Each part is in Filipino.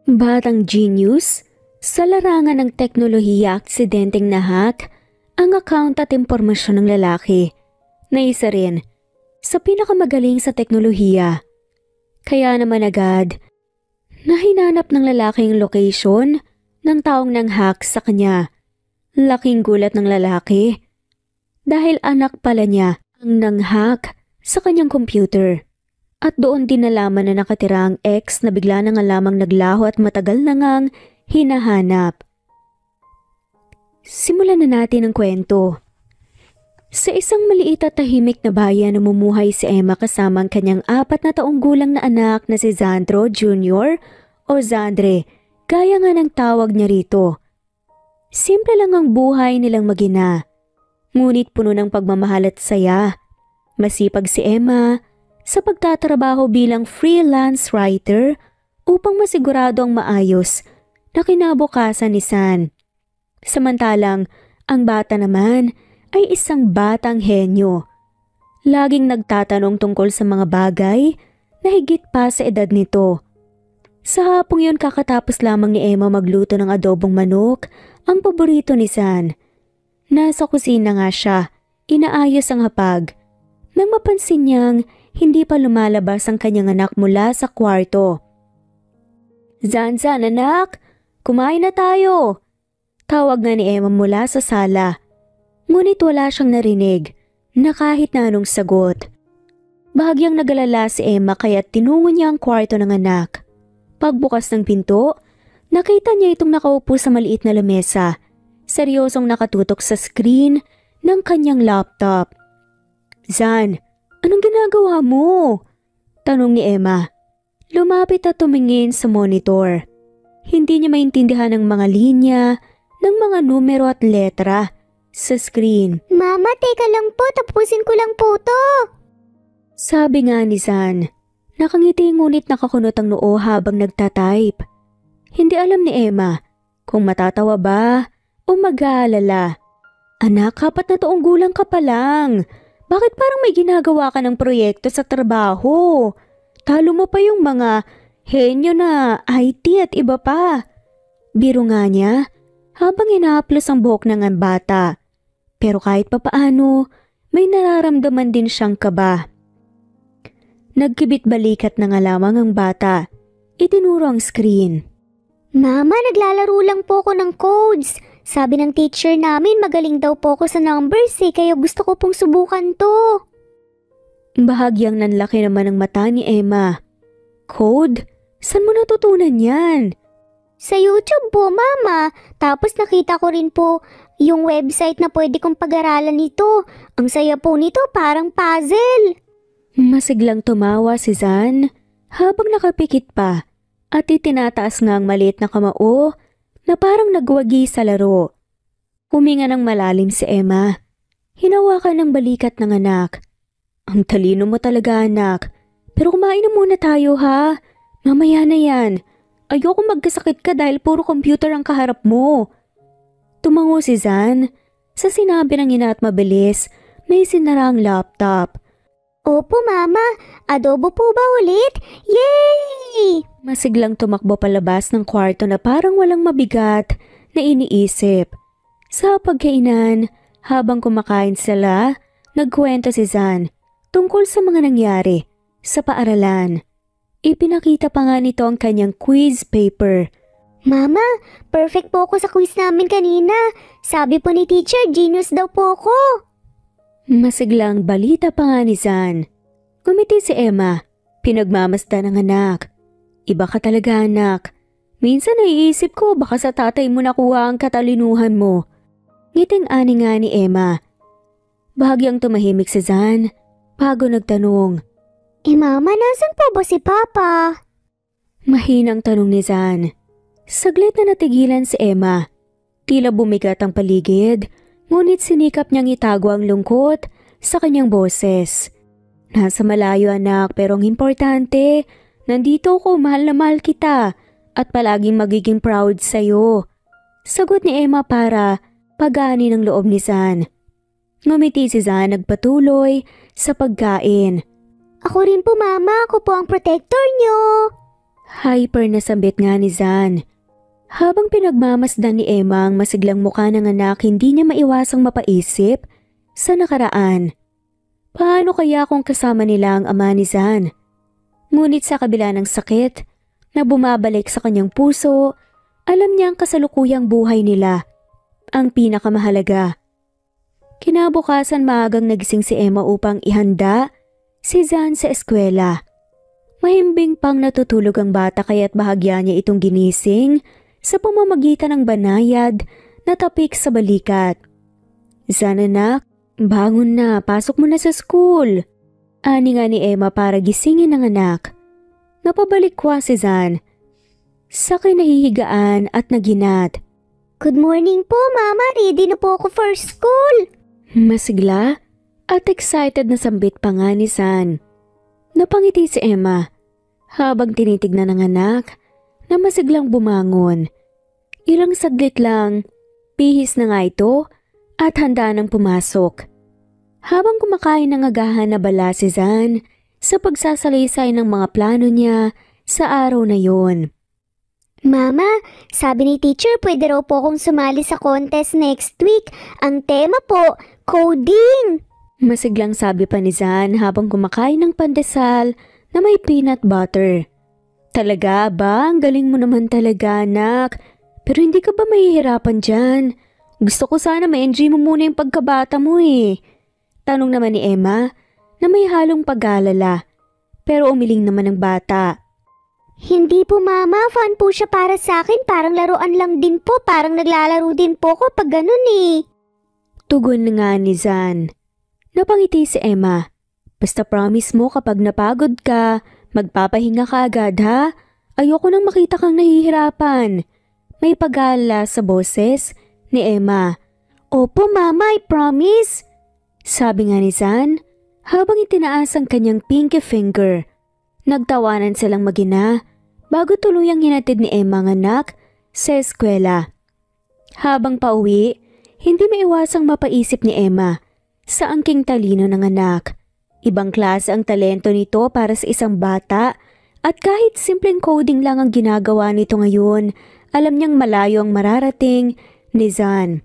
Batang genius, sa larangan ng teknolohiya aksidenteng nahack ang account at impormasyon ng lalaki na isa rin sa pinakamagaling sa teknolohiya. Kaya naman agad na hinanap ng lalaki ang location ng taong nang-hack sa kanya. Laking gulat ng lalaki dahil anak pala niya ang nang-hack sa kanyang computer. At doon din nalaman na nakatira ang ex na bigla na nga lamang naglaho at matagal na ngang hinahanap. Simulan na natin ang kwento. Sa isang maliit at tahimik na bayan namumuhay si Emma kasama ang kanyang 4 na taong gulang na anak na si Zandro Jr. o Zandre, gaya nga ng tawag niya rito. Simple lang ang buhay nilang mag-ina, ngunit puno ng pagmamahal at saya. Masipag si Emma sa pagtatrabaho bilang freelance writer upang masigurado ang maayos na kinabukasan ni San. Samantalang ang bata naman ay isang batang henyo. Laging nagtatanong tungkol sa mga bagay na higit pa sa edad nito. Sa hapong yun kakatapos lamang ni Emma magluto ng adobong manok, ang paborito ni San. Nasa kusina nga siya, inaayos ang hapag. Nang mapansin niyang hindi pa lumalabas ang kanyang anak mula sa kwarto. Zan, anak! Kumain na tayo! Tawag nga ni Emma mula sa sala. Ngunit wala siyang narinig na kahit na anong sagot. Bahagyang nagalala si Emma kaya tinungo niya ang kwarto ng anak. Pagbukas ng pinto, nakita niya itong nakaupo sa maliit na lamesa, seryosong nakatutok sa screen ng kanyang laptop. Zan, anong ginagawa mo? Tanong ni Emma. Lumapit at tumingin sa monitor. Hindi niya maintindihan ang mga linya ng mga numero at letra sa screen. Mama, teka lang po, tapusin ko lang po to. Sabi nga ni Zan. Nakangiti ngunit nakakunot ang noo habang nagtatype. Hindi alam ni Emma kung matatawa ba o mag-aalala. Anak, 4 na taong gulang ka pa lang. Bakit parang may ginagawa ka ng proyekto sa trabaho? Talo mo pa yung mga henyo na IT at iba pa. Biro nga niya habang inahaplos ang buhok ng bata. Pero kahit papaano, may nararamdaman din siyang kaba. Nagkibit balikat na nga lamang ang bata. Itinuro ang screen. Mama, naglalaro lang po ako ng codes. Sabi ng teacher namin magaling daw po ako sa numbers kaya gusto ko pong subukan to. Bahagyang nanlaki naman ang mata ni Emma. Code? Saan mo natutunan yan? Sa YouTube po, Mama. Tapos nakita ko rin po yung website na pwede kong pag-aralan nito. Ang saya po nito, parang puzzle. Masiglang tumawa si Zan habang nakapikit pa at itinataas nga ang maliit na kamao na parang nagwagi sa laro. Huminga ng malalim si Emma. Hinawakan ng balikat ng anak. Ang talino mo talaga, anak. Pero kumain na muna tayo, ha? Mamaya na yan. Ayoko magkasakit ka dahil puro computer ang kaharap mo. Tumango si Zan sa sinabi ng ina at mabilis na isinara ang laptop. Opo, Mama. Adobo po ba ulit? Yay! Masiglang tumakbo palabas ng kwarto na parang walang mabigat na iniisip. Sa pagkainan, habang kumakain sila, nagkwento si Zan tungkol sa mga nangyari sa paaralan. Ipinakita pa nga nito ang kanyang quiz paper. Mama, perfect po ako sa quiz namin kanina. Sabi po ni teacher, genius daw po ako. Masiglang balita pa nga ni Zan. Gumiti si Emma. Pinagmamasdan ng anak. Iba ka talaga, anak. Minsan naiisip ko baka sa tatay mo nakuha ang katalinuhan mo. Ngiting-ani nga ni Emma. Bahagyang tumahimik si Zan bago nagtanong. Mama, nasan po ba si Papa? Mahinang tanong ni Zan. Saglit na natigilan si Emma. Tila bumigat ang paligid, ngunit sinikap niyang itago ang lungkot sa kanyang boses. Nasa malayo, anak, pero ang importante, nandito ako, mahal na mahal kita at palaging magiging proud sa'yo. Sagot ni Emma para pagani ng loob ni Zan. Ngumiti si Zan nagpatuloy sa pagkain. Ako rin po, Mama. Ako po ang protector niyo. Hyper na sambit nga ni Zan. Habang pinagmamasdan ni Emma ang masiglang mukha ng anak, hindi niya maiwasang mapaisip sa nakaraan. Paano kaya kung kasama nila ang ama ni Zan? Ngunit sa kabila ng sakit na bumabalik sa kanyang puso, alam niya ang kasalukuyang buhay nila, ang pinakamahalaga. Kinabukasan maagang nagising si Emma upang ihanda si Zan sa eskwela. Mahimbing pang natutulog ang bata kaya't bahagya niya itong ginising sa pamamagitan ng banayad na tapik sa balikat. Zan anak, bangon na, pasok mo na sa school. Ani nga ni Emma para gisingin ng anak. Napabalik-kwa si Zan sa kinahihigaan at naginat. Good morning po, Mama. Ready na po ako for school. Masigla at excited na sambit pa nga ni Zan. Napangiti si Emma habang tinitignan ng anak na masiglang bumangon. Ilang saglit lang, pihis na nga ito at handa nang pumasok. Habang kumakain ng agahan na bala si Zan sa pagsasalaysay ng mga plano niya sa araw na yon. Mama, sabi ni teacher pwede raw po akong sumali sa contest next week. Ang tema po, coding. Masiglang sabi pa ni Zan habang kumakain ng pandesal na may peanut butter. Talaga ba? Ang galing mo naman talaga, anak. Pero hindi ka ba mahihirapan dyan? Gusto ko sana ma-enjoy mo muna yung pagkabata mo eh. Tanong naman ni Emma na may halong pag-aalala. Pero umiling naman ang bata. Hindi po, Mama. Fun po siya para sa akin. Parang laruan lang din po. Parang naglalaro din po ko pag ganun eh. Tugon nga ni Zan. Napangiti si Emma. Basta promise mo kapag napagod ka, magpapahinga ka agad ha? Ayoko nang makita kang nahihirapan. May pag-aalala sa boses ni Emma. Opo, Mama, I promise. Sabi nga ni Zan habang itinaas ang kanyang pinky finger. Nagtawanan silang mag-ina bago tuluyang hinatid ni Emma ang anak sa eskwela. Habang pauwi, hindi maiwasang mapaisip ni Emma sa angking talino ng anak. Ibang klase ang talento nito para sa isang bata at kahit simpleng coding lang ang ginagawa nito ngayon, alam niyang malayo ang mararating ni Zan.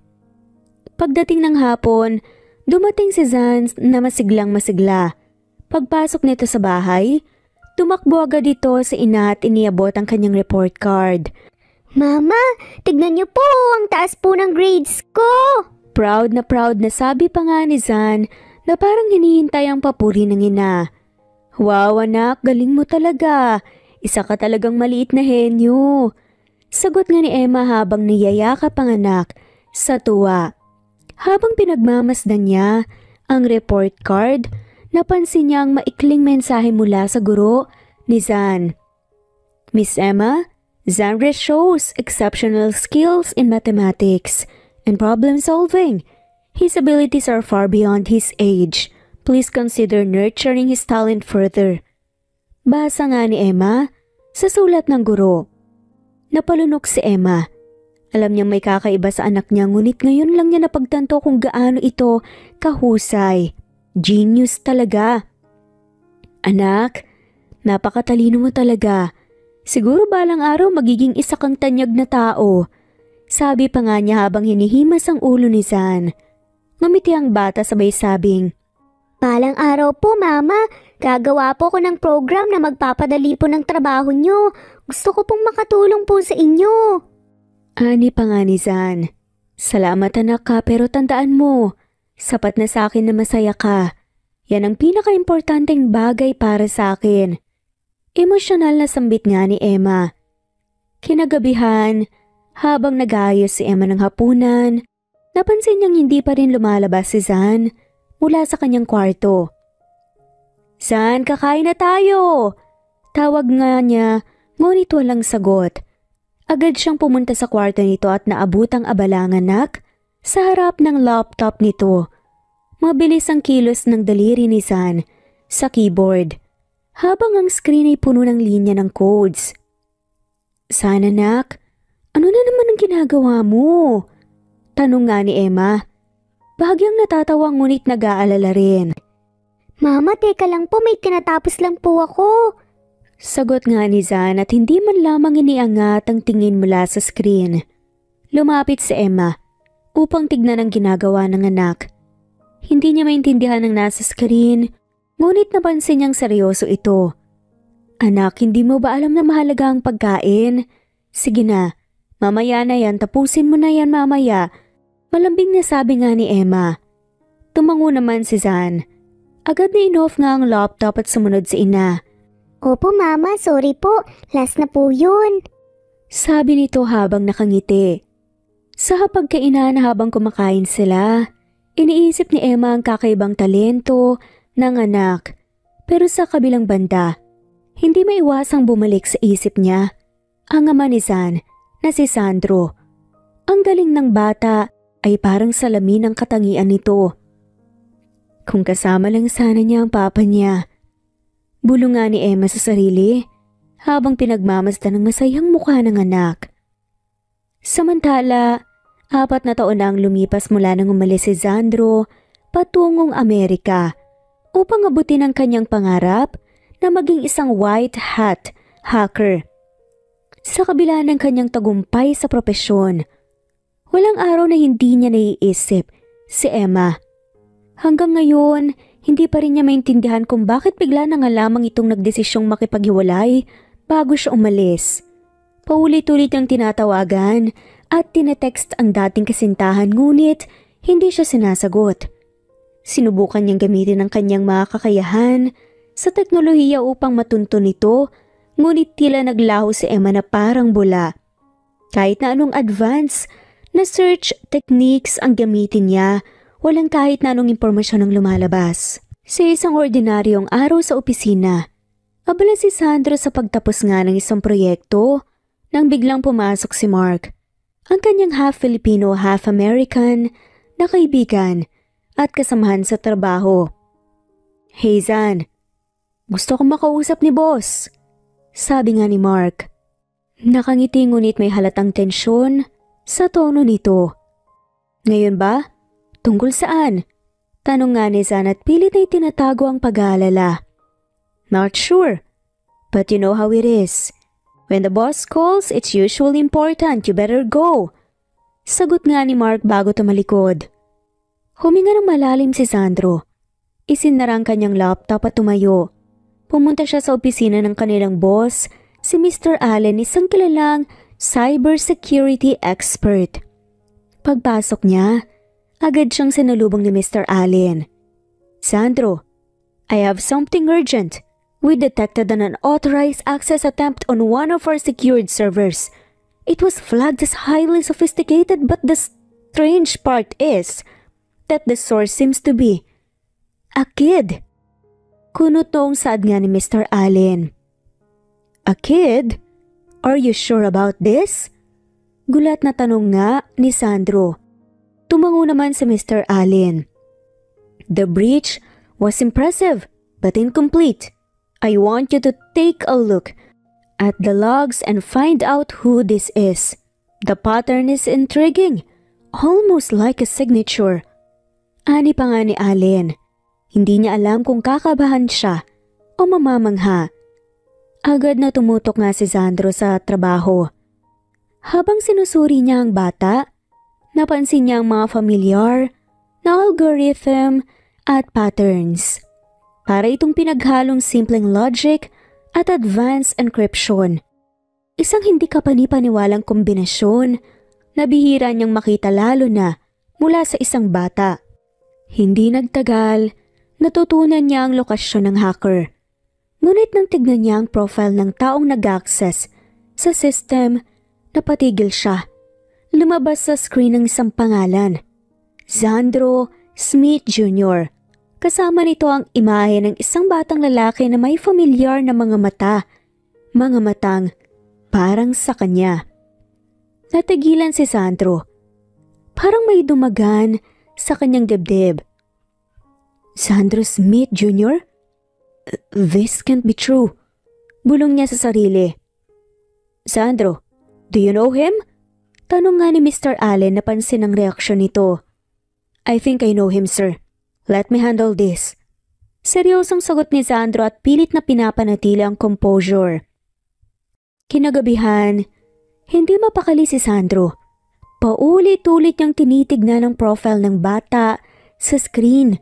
Pagdating ng hapon, dumating si Zan na masiglang masigla. Pagpasok nito sa bahay, tumakbo agad ito sa ina at iniabot ang kanyang report card. Mama, tignan niyo po, ang taas po ng grades ko. Proud na sabi pa nga ni Zan na parang hinihintay ang papuri ng ina. Wow anak, galing mo talaga. Isa ka talagang maliit na henyo. Sagot nga ni Emma habang niyayakap ang anak sa tuwa. Habang pinagmamasdan niya ang report card, napansin niya ang maikling mensahe mula sa guro ni Zan. Miss Emma, Zanre shows exceptional skills in mathematics and problem solving. His abilities are far beyond his age. Please consider nurturing his talent further. Basa nga ni Emma sa sulat ng guro. Napalunok si Emma. Alam niyang may kakaiba sa anak niya ngunit ngayon lang niya napagtanto kung gaano ito kahusay. Genius talaga. Anak, napakatalino mo talaga. Siguro balang araw magiging isa kang tanyag na tao. Sabi pa nga niya habang hinihimas ang ulo ni Zan. Ngumiti ang bata sabay sabing, Balang araw po, Mama. Gagawa po ko ng program na magpapadali po ng trabaho niyo. Gusto ko pong makatulong po sa inyo. Ani pa nga ni Zan. Salamat anak ka pero tandaan mo, sapat na sa akin na masaya ka. Yan ang pinaka-importanteng bagay para sa akin. Emosyonal na sambit nga ni Emma. Kinagabihan, habang nag-aayos si Emma ng hapunan, napansin niyang hindi pa rin lumalabas si Zan mula sa kanyang kwarto. Zan, kakain na tayo! Tawag nga niya, ngunit walang sagot. Agad siyang pumunta sa kwarto nito at naabot ang abalang anak sa harap ng laptop nito. Mabilis ang kilos ng daliri ni Zan sa keyboard, habang ang screen ay puno ng linya ng codes. Zan anak, ano na naman ang ginagawa mo? Tanong nga ni Emma. Bahagyang natatawa ngunit nag-aalala rin. Mama, teka lang po, may tinatapos lang po ako. Sagot nga ni Zan at hindi man lamang iniangat ang tingin mula sa screen. Lumapit si Emma upang tignan ang ginagawa ng anak. Hindi niya maintindihan ang nasa screen, ngunit napansin niyang seryoso ito. Anak, hindi mo ba alam na mahalaga ang pagkain? Sige na, mamaya na yan, tapusin mo na yan mamaya. Malambing na sabi nga ni Emma. Tumango naman si Zan. Agad na in-off nga ang laptop at sumunod si ina. Opo mama, sorry po. Last na po yun. Sabi nito habang nakangiti. Sa hapagkainan habang kumakain sila, iniisip ni Emma ang kakaibang talento ng anak. Pero sa kabilang banda, hindi maiwasang bumalik sa isip niya ang ama ni Zan na si Sandro. Ang galing ng bata ay parang salamin ang katangian nito. Kung kasama lang sana niya ang papa niya. Bulong nga ni Emma sa sarili habang pinagmamasdan ng masayang mukha ng anak. Samantala, 4 na taon na ang lumipas mula nang umalis si Sandro patungong Amerika upang abutin ang kanyang pangarap na maging isang white hat hacker. Sa kabila ng kanyang tagumpay sa propesyon, walang araw na hindi niya naiisip si Emma. Hanggang ngayon, hindi pa rin niya maintindihan kung bakit bigla na nga lamang itong nagdesisyong makipaghiwalay bago siya umalis. Paulit-ulit niyang tinatawagan at tinetext ang dating kasintahan ngunit hindi siya sinasagot. Sinubukan niyang gamitin ang kanyang mga kakayahan sa teknolohiya upang matunto nito, ngunit tila naglaho si Emma na parang bula. Kahit na anong advance na search techniques ang gamitin niya, walang kahit na anong impormasyon ang lumalabas. Sa isang ordinaryong araw sa opisina, abala si Sandro sa pagtapos nga ng isang proyekto nang biglang pumasok si Mark, ang kanyang half-Filipino, half-American na kaibigan at kasamahan sa trabaho. Hey Zan, gusto kong makausap ni boss, sabi nga ni Mark. Nakangiti ngunit may halatang tensyon sa tono nito. Ngayon ba? Tungkol saan? Tanong nga ni Zan at pilit na itinatago ang pag-aalala. Not sure, but you know how it is. When the boss calls, it's usually important. You better go. Sagot nga ni Mark bago tumalikod. Huminga ng malalim si Sandro. Isinara ang kanyang laptop at tumayo. Pumunta siya sa opisina ng kanilang boss, si Mr. Allen, isang kilalang cybersecurity expert. Pagpasok niya, agad siyang sinalubong ni Mr. Allen. Sandro, I have something urgent. We detected an unauthorized access attempt on one of our secured servers. It was flagged as highly sophisticated, but the strange part is that the source seems to be a kid. Kunot noong saad nga ni Mr. Allen. A kid? Are you sure about this? Gulat na tanong nga ni Sandro. Tumango naman si Mr. Allen. The breach was impressive but incomplete. I want you to take a look at the logs and find out who this is. The pattern is intriguing, almost like a signature. Ani pa nga ni Allen. Hindi niya alam kung kakabahan siya o mamamangha. Agad na tumutok nga si Sandro sa trabaho. Habang sinusuri niya ang bata, napansin niya ang mga familiar na algorithm at patterns. Para itong pinaghalong simpleng logic at advanced encryption. Isang hindi kapanipaniwalang kombinasyon na bihira niyang makita lalo na mula sa isang bata. Hindi nagtagal, natutunan niya ang lokasyon ng hacker. Ngunit nang tignan niya ang profile ng taong nag-access sa system, napatigil siya. Lumabas sa screen ng isang pangalan, Sandro Smith Jr. Kasama nito ang imahe ng isang batang lalaki na may familiar na mga matang parang sa kanya. Natigilan si Sandro. Parang may dumagan sa kanyang dibdib. Sandro Smith Jr.? This can't be true. Bulong niya sa sarili. Sandro, do you know him? Tanong nga ni Mr. Allen na pansin ang reaksyon nito. I think I know him, sir. Let me handle this. Seryosong sagot ni Sandro at pilit na pinapanatili ang composure. Kinagabihan, hindi mapakali si Sandro. Paulit-ulit niyang tinitignan ang profile ng bata sa screen.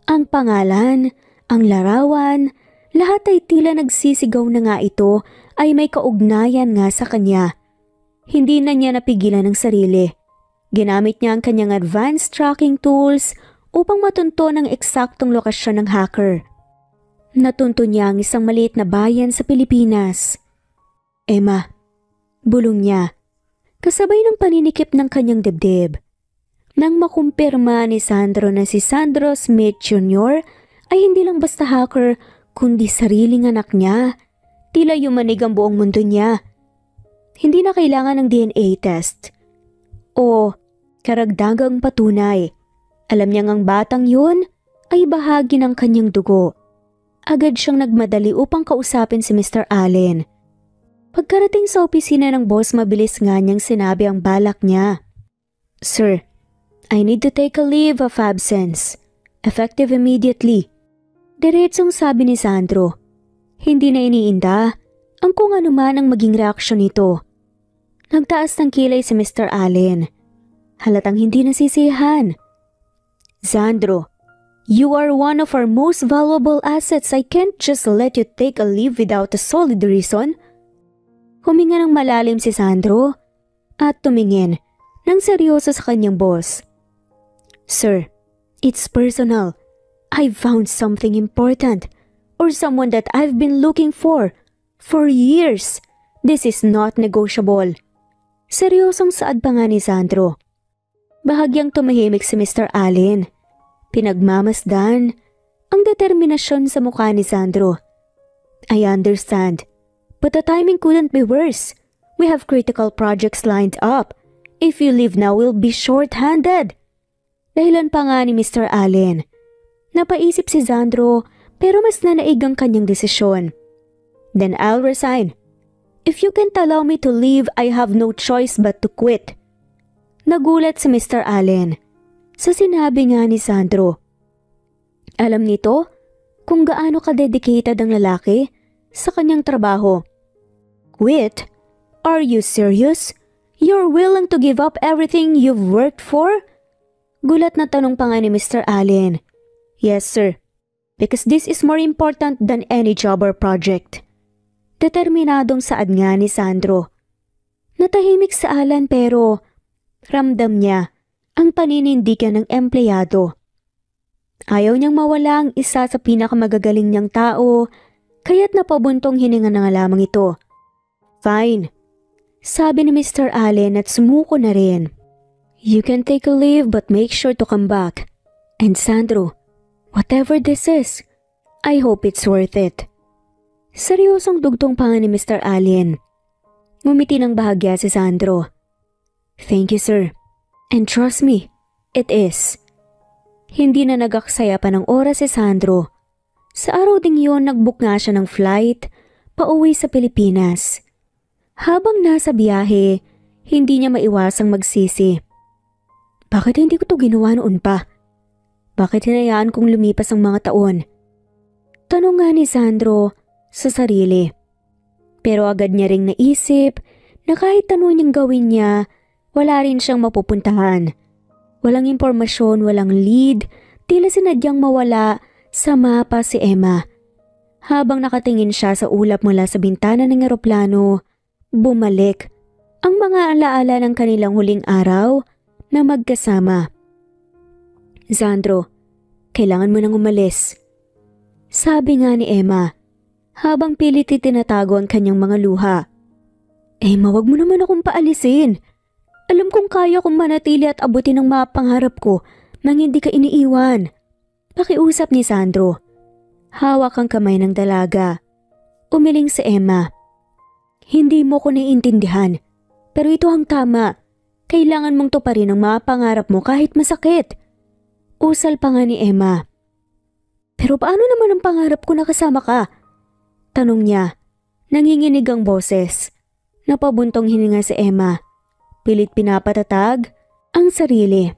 Ang pangalan, ang larawan, lahat ay tila nagsisigaw na nga ito ay may kaugnayan nga sa kanya. Hindi na niya napigilan ang sarili. Ginamit niya ang kanyang advanced tracking tools upang matunton ang eksaktong lokasyon ng hacker. Natunto niya ang isang maliit na bayan sa Pilipinas. Emma, bulong niya, kasabay ng paninikip ng kanyang dibdib. Nang makumpirma ni Sandro na si Sandro Smith Jr. ay hindi lang basta hacker kundi sariling anak niya, tila yumanig ang buong mundo niya. Hindi na kailangan ng DNA test o karagdagang patunay. Alam niyang ang batang yun ay bahagi ng kanyang dugo. Agad siyang nagmadali upang kausapin si Mr. Allen. Pagkarating sa opisina ng boss, mabilis nga niyang sinabi ang balak niya. Sir, I need to take a leave of absence. Effective immediately. Diretsong sabi ni Sandro. Hindi na iniinda ang kung ano man ang maging reaksyon nito. Nagtaas ng kilay si Mr. Allen. Halatang hindi nasisiyahan. Sandro, you are one of our most valuable assets. I can't just let you take a leave without a solid reason. Huminga ng malalim si Sandro at tumingin ng seryoso sa kanyang boss. Sir, it's personal. I found something important or someone that I've been looking for years. This is not negotiable. Seryosong saad pa nga ni Sandro. Bahagyang tumahimik si Mr. Allen. Pinagmamasdan ang determinasyon sa mukha ni Sandro. I understand, but the timing couldn't be worse. We have critical projects lined up. If you leave now, we'll be short-handed. Dahilan pa nga ni Mr. Allen. Napaisip si Sandro pero mas nanaig ang kanyang desisyon. Then I'll resign. If you can't allow me to leave, I have no choice but to quit. Nagulat si Mr. Allen sa sinabi nga ni Sandro. Alam nito kung gaano ka-dedicated ang lalaki sa kanyang trabaho. Quit? Are you serious? You're willing to give up everything you've worked for? Gulat na tanong pa nga ni Mr. Allen. Yes, sir. Because this is more important than any job or project. Determinadong saad nga ni Sandro. Natahimik sa Alan pero ramdam niya ang paninindigan ng empleyado. Ayaw niyang mawala ang isa sa pinakamagagaling niyang tao kaya't napabuntong hininga na nga lamang ito. Fine, sabi ni Mr. Allen at sumuko na rin. You can take a leave but make sure to come back. And Sandro, whatever this is, I hope it's worth it. Seryosong dugtong pa nga ni Mr. Allen. Ngumiti ng bahagya si Sandro. Thank you, sir. And trust me, it is. Hindi na nagaksaya pa ng oras si Sandro. Sa araw ding yun, nagbook nga siya ng flight pauwi sa Pilipinas. Habang nasa biyahe, hindi niya maiwasang magsisi. Bakit hindi ko to ginawa noon pa? Bakit hinayaan kong lumipas ang mga taon? Tanong nga ni Sandro sa sarili. Pero agad niya ring naisip na kahit ano niyang gawin niya, wala rin siyang mapupuntahan. Walang impormasyon, walang lead, tila sinadyang mawala sa mapa si Emma. Habang nakatingin siya sa ulap mula sa bintana ng eroplano, bumalik ang mga alaala ng kanilang huling araw na magkasama. Sandro, kailangan mo nang umalis. Sabi nga ni Emma, habang pilit itinatago ang kanyang mga luha. Emma, wag mo naman akong paalisin. Alam kong kaya kong manatili at abutin ang mga pangarap ko nang hindi ka iniiwan. Pakiusap ni Sandro. Hawak ang kamay ng dalaga. Umiling si Emma. Hindi mo ko naiintindihan, pero ito ang tama. Kailangan mong tuparin ang mga pangarap mo kahit masakit. Usal pa nga ni Emma. Pero paano naman ang pangarap ko na kasama ka? Tanong niya. Nanginginig ang boses. Napabuntong hininga si Emma. Pilit pinapatatag ang sarili.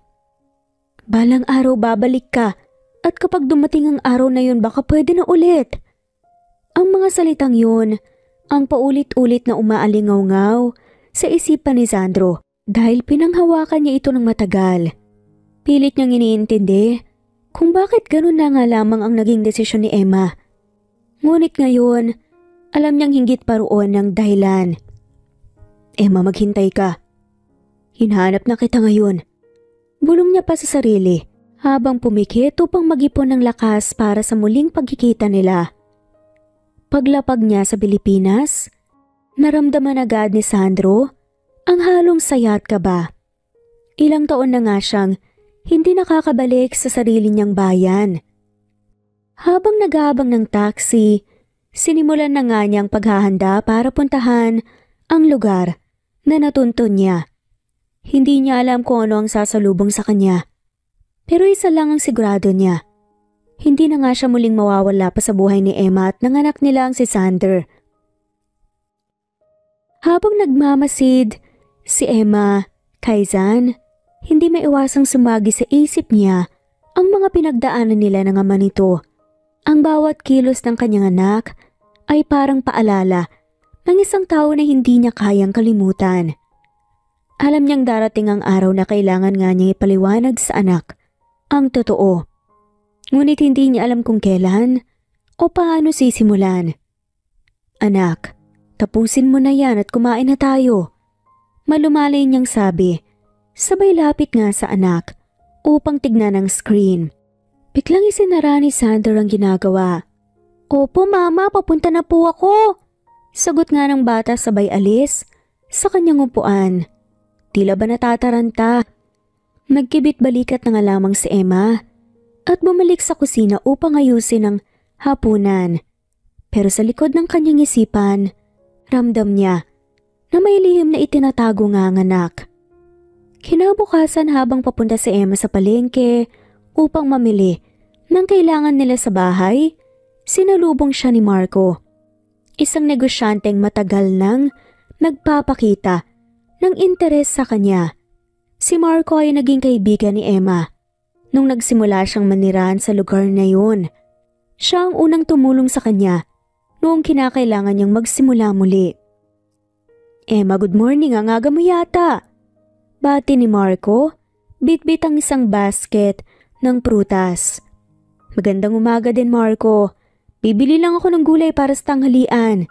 Balang araw babalik ka. At kapag dumating ang araw na yun, baka pwede na ulit. Ang mga salitang yun, ang paulit-ulit na umaalingaw-ngaw sa isipan ni Sandro dahil pinanghawakan niya ito ng matagal. Pilit niyang iniintindi kung bakit ganun na nga lamang ang naging desisyon ni Emma. Ngunit ngayon, alam niyang hinggit pa roon ng dahilan. Emma, maghintay ka. Hinahanap na kita ngayon. Bulong niya pa sa sarili habang pumikit upang mag-ipon ng lakas para sa muling pagkikita nila. Paglapag niya sa Pilipinas, naramdaman agad ni Sandro ang halong saya at kaba. Ilang taon na nga siyang hindi nakakabalik sa sarili niyang bayan. Habang nag-aabang ng taxi, sinimulan na nga niyang paghahanda para puntahan ang lugar na natuntun niya. Hindi niya alam kung ano ang sasalubong sa kanya. Pero isa lang ang sigurado niya. Hindi na nga siya muling mawawala pa sa buhay ni Emma at nanganak nila ang si Sander. Habang nagmamasid si Emma kay Zan, hindi maiwasang sumagi sa isip niya ang mga pinagdaanan nila ng ama nito. Ang bawat kilos ng kanyang anak ay parang paalala ng isang tao na hindi niya kayang kalimutan. Alam niyang darating ang araw na kailangan nga niya ipaliwanag sa anak ang totoo. Ngunit hindi niya alam kung kailan o paano sisimulan. Anak, tapusin mo na yan at kumain na tayo. Malumalay niyang sabi, sabay lapit nga sa anak upang tignan ang screen. Biglang isinara ni Sander ang ginagawa. Opo mama, papunta na po ako. Sagot nga ng bata sabay alis sa kanyang upuan. Tila ba natataranta? Nagkibit balikat na nga lamang si Emma at bumalik sa kusina upang ayusin ang hapunan. Pero sa likod ng kanyang isipan, ramdam niya na may lihim na itinatago nga ang anak. Kinabukasan habang papunta si Emma sa palengke upang mamili ng kailangan nila sa bahay, sinalubong siya ni Marco. Isang negosyanteng matagal nang nagpapakita ng interes sa kanya. Si Marco ay naging kaibigan ni Emma nung nagsimula siyang manirahan sa lugar na yun. Siya ang unang tumulong sa kanya noong kinakailangan niyang magsimula muli. Emma, good morning, ang aga mo yata. Bati ni Marco, bitbit ang isang basket ng prutas. Magandang umaga din Marco, bibili lang ako ng gulay para sa tanghalian.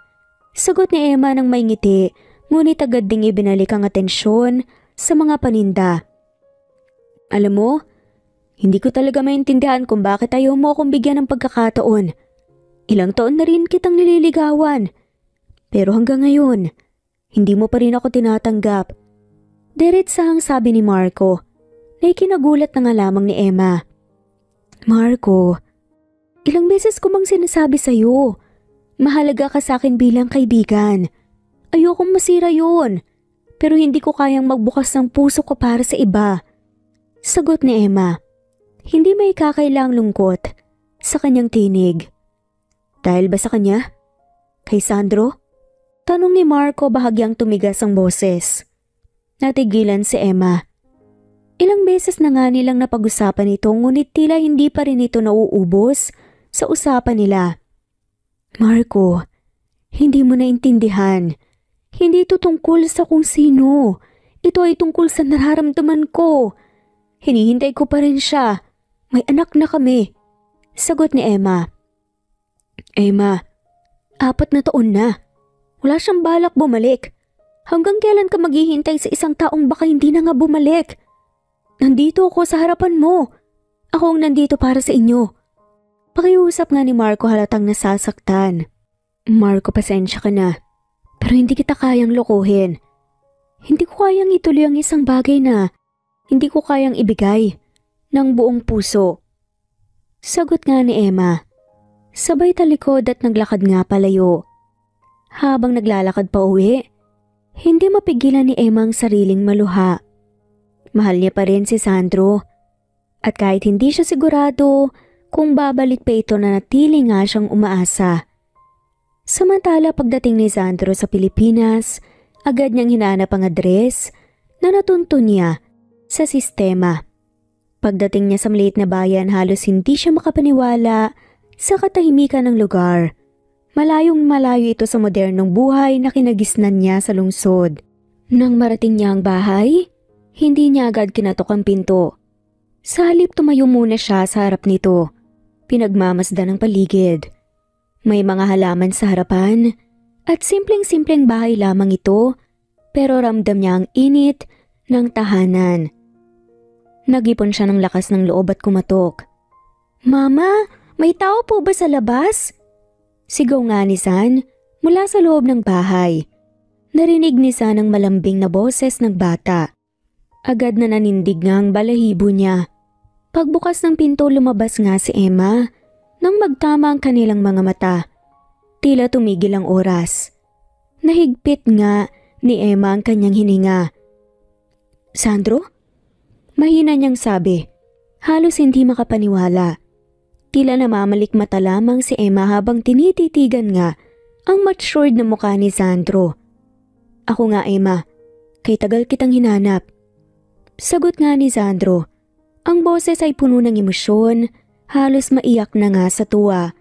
Sagot ni Emma nang may ngiti, ngunit agad ding ibinalik ang atensyon sa mga paninda. Alam mo, hindi ko talaga maintindihan kung bakit ayaw mo akong bigyan ng pagkakataon. Ilang taon na rin kitang nililigawan. Pero hanggang ngayon, hindi mo pa rin ako tinatanggap. Diretsahang sabi ni Marco, na ikinagulat na nga lamang ni Emma. Marco, ilang beses ko bang sinasabi sa'yo, mahalaga ka sa akin bilang kaibigan. Ayokong masira yun, pero hindi ko kayang magbukas ng puso ko para sa iba. Sagot ni Emma, hindi may kakailang lungkot sa kanyang tinig. Dahil ba sa kanya? Kay Sandro? Tanong ni Marco bahagyang tumigas ang boses. Natigilan si Emma. Ilang beses na nga nilang napag-usapan ito ngunit tila hindi pa rin ito nauubos sa usapan nila. Marco, hindi mo naintindihan. Hindi ito tungkol sa kung sino. Ito ay tungkol sa nararamdaman ko. Hinihintay ko pa rin siya. May anak na kami. Sagot ni Emma. Emma, 4 na taon na. Wala siyang balak bumalik. Hanggang kailan ka maghihintay sa isang taong baka hindi na nga bumalik? Nandito ako sa harapan mo. Ako ang nandito para sa inyo. Pakiusap nga ni Marco halatang nasasaktan. Marco, pasensya ka na. Pero hindi kita kayang lokohin. Hindi ko kayang ituloy ang isang bagay na hindi ko kayang ibigay ng buong puso. Sagot nga ni Emma. Sabay talikod at naglakad nga palayo. Habang naglalakad pa uwi, hindi mapigilan ni Emma ang sariling maluha. Mahal niya pa rin si Sandro. At kahit hindi siya sigurado kung babalik pa ito na natili nga siyang umaasa. Samantala pagdating ni Sandro sa Pilipinas, agad niyang hinanap ang address na natuntun niya sa sistema. Pagdating niya sa maliit na bayan, halos hindi siya makapaniwala sa katahimikan ng lugar. Malayong malayo ito sa modernong buhay na kinagisnan niya sa lungsod. Nang marating niya ang bahay, hindi niya agad kinatok ang pinto. Sa halip tumayo muna siya sa harap nito. Pinagmamasdan ang paligid. May mga halaman sa harapan at simpleng-simpleng bahay lamang ito, pero ramdam niya ang init ng tahanan. Nag-ipon siya ng lakas ng loob at kumatok. "Mama, may tao po ba sa labas?" Sigaw nga ni San mula sa loob ng bahay. Narinig ni San ang malambing na boses ng bata. Agad na nanindig nga ang balahibo niya. Pagbukas ng pinto, lumabas nga si Emma nang magtama ang kanilang mga mata. Tila tumigil ang oras. Nahigpit nga ni Emma ang kanyang hininga. "Sandro?" Mahina niyang sabi. Halos hindi makapaniwala. Tila namamalik mata lamang si Emma habang tinititigan nga ang matured na mukha ni Sandro. "Ako nga, Emma. Kay tagal kitang hinanap." Sagot nga ni Sandro. Ang boses ay puno ng emosyon, halos maiyak na nga sa tuwa.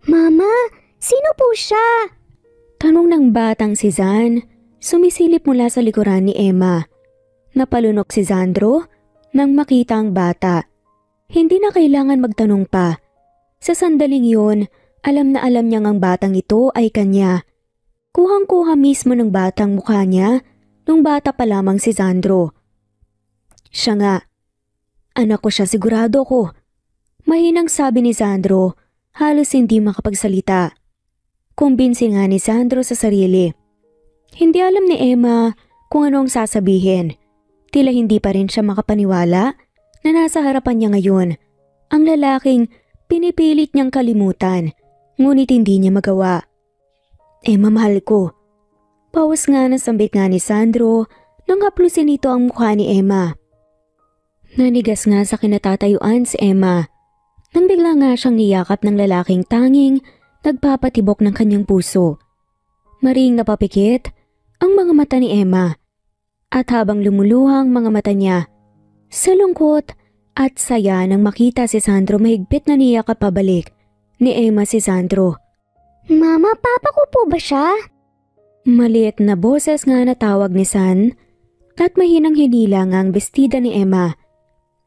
Mama, sino po siya? Tanong ng batang si Zan, sumisilip mula sa likuran ni Emma. Napalunok si Sandro nang makita ang bata. Hindi na kailangan magtanong pa. Sa sandaling yun, alam na alam niyang ang batang ito ay kanya. Kuhang-kuha mismo ng batang mukha niya nung bata pa lamang si Sandro. "Siya nga. Anak ko siya, sigurado ko." Mahinang sabi ni Sandro, halos hindi makapagsalita. Kumbinsi nga ni Sandro sa sarili. Hindi alam ni Emma kung ano ang sasabihin. Tila hindi pa rin siya makapaniwala na nasa harapan niya ngayon ang lalaking pinipilit niyang kalimutan, ngunit hindi niya magawa. "Emma, mahal ko." Pawas nga na sambit nga ni Sandro nang haplusin nito ang mukha ni Emma. Nanigas nga sa kinatatayuan si Emma nang bigla nga siyang niyakap ng lalaking tanging nagpapatibok ng kanyang puso. Maring napapikit ang mga mata ni Emma at habang lumuluhang mga mata niya, sa lungkot at saya nang makita si Sandro, mahigpit na niyakap pabalik ni Emma si Sandro. Mama, papa ko po ba siya? Maliit na boses nga natawag ni San at mahinang hinila nga ang bestida ni Emma.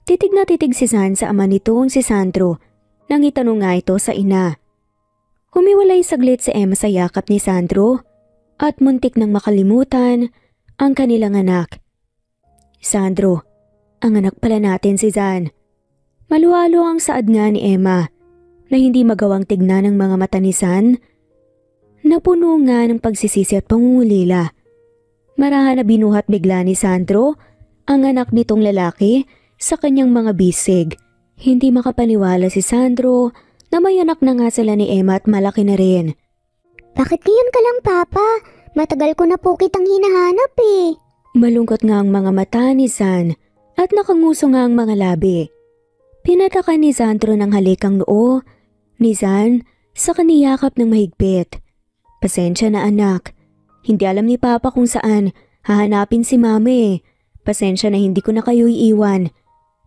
Titig na titig si San sa ama nitong si Sandro nang itanong nga ito sa ina. Humiwalay saglit si Emma sa yakap ni Sandro at muntik nang makalimutan ang kanilang anak. "Sandro, ang anak pala natin si San." Maluwalo ang saad nga ni Emma na hindi magawang tignan ng mga mata ni San. Napuno nga ng pagsisisi at pangungulila. Marahan na binuhat bigla ni Sandro ang anak nitong lalaki sa kanyang mga bisig. Hindi makapaniwala si Sandro na may anak na nga sila ni Emma at malaki na rin. Bakit ngayon ka lang, Papa? Matagal ko na po kitang hinahanap eh. Malungkot nga ang mga mata ni San at nakanguso nga ang mga labi. Pinatakan ni Sandro ng halikang noo ni San sa kaniyakap ng mahigpit. "Pasensya na anak. Hindi alam ni Papa kung saan hahanapin si Mama eh. Pasensya na hindi ko na kayo iiwan."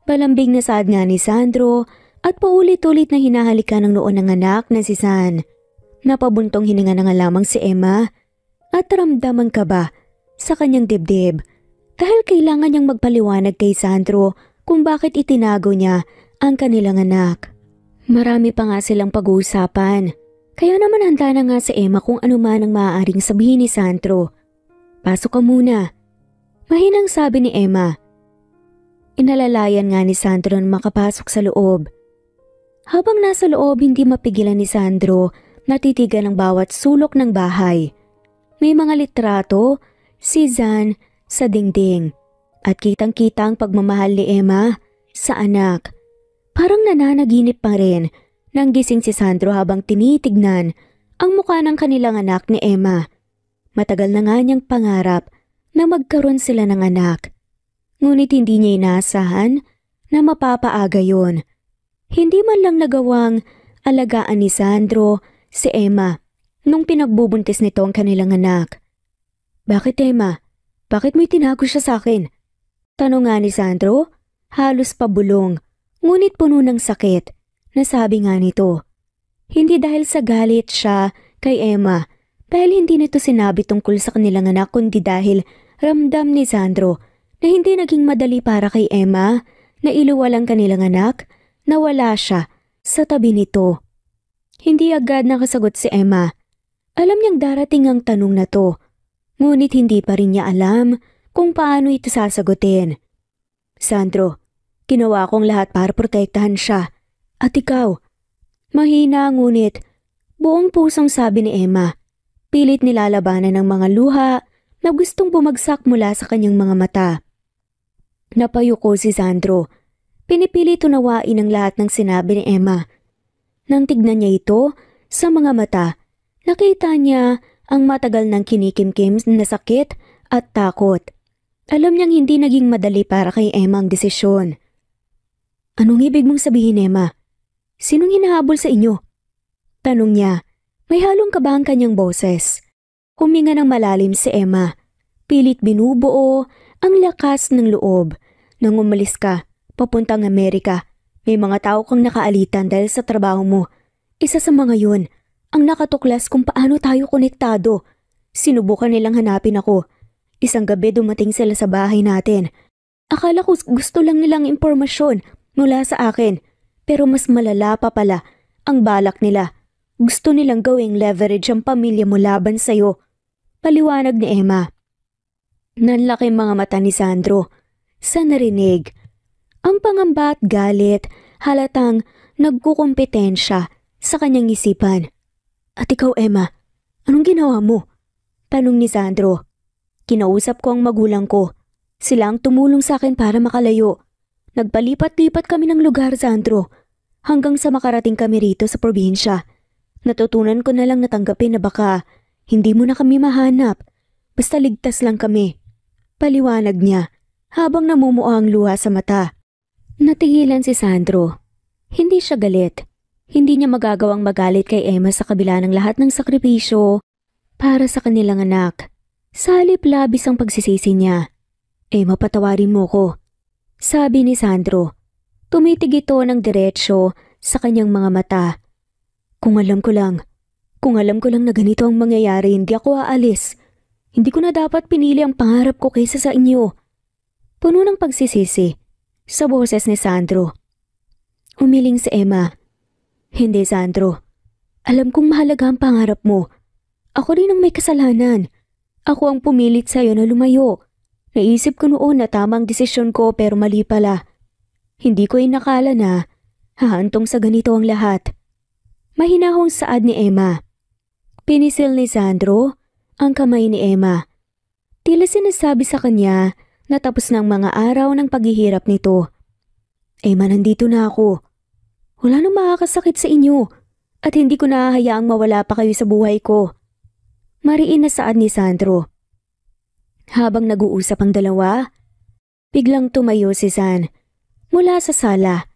Palambing na saad nga ni Sandro at paulit-ulit na hinahalikan ng noo ng anak na si San. Napabuntong hininga na nga lamang si Emma at ramdam ang kaba sa kanyang dibdib dahil kailangan niyang magpaliwanag kay Sandro kung bakit itinago niya ang kanilang anak. Marami pa nga silang pag-uusapan. Kaya naman handa na nga si Emma kung ano man ang maaaring sabihin ni Sandro. "Pasok ka muna." Mahinang sabi ni Emma. Inalalayan nga ni Sandro na makapasok sa loob. Habang nasa loob, hindi mapigilan ni Sandro na titigan ang bawat sulok ng bahay. May mga litrato, si Zan sa dingding at kitang-kita ang pagmamahal ni Emma sa anak. Parang nananaginip pa rin nang gising si Sandro habang tinitignan ang mukha ng kanilang anak ni Emma. Matagal na nga niyang pangarap na magkaroon sila ng anak. Ngunit hindi niya inaasahan na mapapaaga yon. Hindi man lang nagawang alagaan ni Sandro si Emma nung pinagbubuntis nito ang kanilang anak. "Bakit, Emma? Bakit mo itinago siya sa akin?" Tanong nga ni Sandro halos pabulong, ngunit puno ng sakit. Nasabi nga nito, hindi dahil sa galit siya kay Emma, dahil hindi nito sinabi tungkol sa kanilang anak, kundi dahil ramdam ni Sandro na hindi naging madali para kay Emma na iluwalang kanilang anak na wala siya sa tabi nito. Hindi agad nakasagot si Emma. Alam niyang darating ang tanong na to, ngunit hindi pa rin niya alam kung paano ito sasagutin. Sandro, ginawa kong lahat para protektahan siya. At ikaw? Mahina ngunit buong pusong sabi ni Emma. Pilit nilalabanan ng mga luha na gustong bumagsak mula sa kanyang mga mata. Napayuko si Sandro. Pinipilit unawain ang lahat ng sinabi ni Emma. Nang tignan niya ito sa mga mata, nakita niya ang matagal ng kinikimkim na sakit at takot. Alam niyang hindi naging madali para kay Emma ang desisyon. Anong ibig mong sabihin, Emma? Sinong hinahabol sa inyo? Tanong niya. May halong kaba ang kanyang boses. Huminga ng malalim si Emma. Pilit binubuo ang lakas ng loob. Nang umalis ka, papuntang Amerika, may mga tao kang nakaalitan dahil sa trabaho mo. Isa sa mga yun, ang nakatuklas kung paano tayo konektado. Sinubukan nilang hanapin ako. Isang gabi dumating sila sa bahay natin. Akala ko gusto lang nilang impormasyon mula sa akin. Pero mas malala pa pala ang balak nila. Gusto nilang gawing leverage ang pamilya mo laban sa'yo. Paliwanag ni Emma. Nanlaki mga mata ni Sandro sa narinig. Ang pangamba at galit halatang nagkukumpetensya sa kanyang isipan. At ikaw, Emma, anong ginawa mo? Tanong ni Sandro. Kinausap ko ang magulang ko. Sila ang tumulong sa akin para makalayo. Nagpalipat-lipat kami ng lugar, Sandro, hanggang sa makarating kami rito sa probinsya. Natutunan ko na lang natanggapin na baka hindi mo na kami mahanap. Basta ligtas lang kami. Paliwanag niya habang namumuo ang luha sa mata. Natigilan si Sandro. Hindi siya galit. Hindi niya magagawang magalit kay Emma sa kabila ng lahat ng sakripisyo para sa kanilang anak. Sa halip labis ang pagsisisi niya. Emma, patawarin mo ko. Sabi ni Sandro. Tumitig ito ng diretsyo sa kanyang mga mata. Kung alam ko lang na ganito ang mangyayari, hindi ako aalis. Hindi ko na dapat pinili ang pangarap ko kaysa sa inyo. Puno ng pagsisisi sa boses ni Sandro. Umiling si Emma. Hindi, Sandro. Alam kong mahalaga ang pangarap mo. Ako rin ang may kasalanan. Ako ang pumilit sa'yo na lumayo. Naisip ko noon na tamang desisyon ko pero mali pala. Hindi ko inakala na hahantong sa ganito ang lahat. Mahinahong saad ni Emma. Pinisil ni Sandro ang kamay ni Emma. Tila sinasabi sa kanya na tapos ng mga araw ng paghihirap nito. Emma, nandito na ako. Wala nang makakasakit sa inyo at hindi ko nahahayaang mawala pa kayo sa buhay ko. Mariin na saad ni Sandro. Habang nag-uusap ang dalawa, biglang tumayo si San mula sa sala.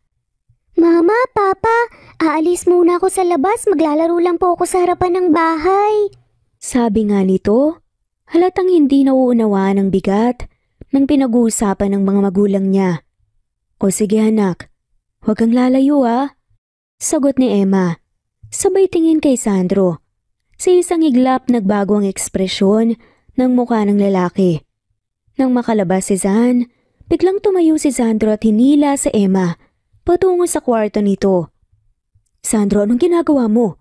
Mama, Papa, aalis muna ako sa labas. Maglalaro lang po ako sa harapan ng bahay. Sabi nga nito, halatang hindi nauunawaan ang bigat ng pinag-uusapan ng mga magulang niya. O sige anak, huwag kang lalayo sagot ni Emma. Sabay tingin kay Sandro. Sa isang iglap nagbago ang ekspresyon ng mukha ng lalaki. Nang makalabas si Zan, biglang tumayo si Sandro at hinila sa Emma patungo sa kwarto nito. Sandro, anong ginagawa mo?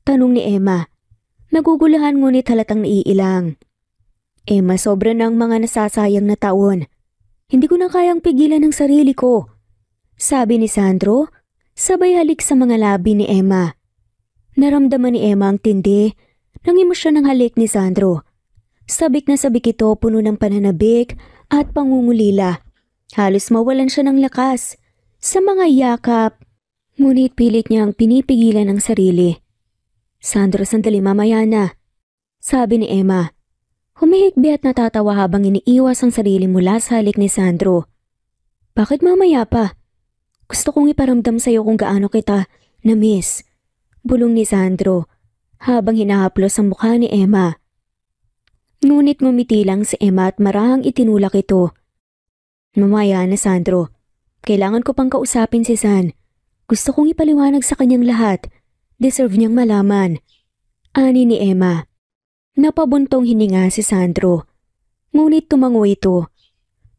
Tanong ni Emma. Nagugulahan ngunit halatang naiilang. Emma, sobra ng mga nasasayang na taon. Hindi ko na kayang pigilan ang sarili ko. Sabi ni Sandro, sabay halik sa mga labi ni Emma. Naramdaman ni Emma ang tindi ng emosyon ng halik ni Sandro. Sabik na sabik ito, puno ng pananabik at pangungulila. Halos mawalan siya ng lakas sa mga yakap. Ngunit pilit niyang pinipigilan ang sarili. Sandro, sandali, mamaya na. Sabi ni Emma. Humihikbi at natatawa habang iniiwas ang sarili mula sa halik ni Sandro. Bakit mamaya pa? Gusto kong iparamdam sa'yo kung gaano kita na-miss. Bulong ni Sandro habang hinahaplos ang mukha ni Emma. Ngunit ngumiti lang si Emma at marahang itinulak ito. Mamaya na, Sandro. Kailangan ko pang kausapin si San. Gusto kong ipaliwanag sa kanyang lahat. Deserve niyang malaman. Ani ni Emma. Napabuntong hininga si Sandro. Ngunit tumango ito.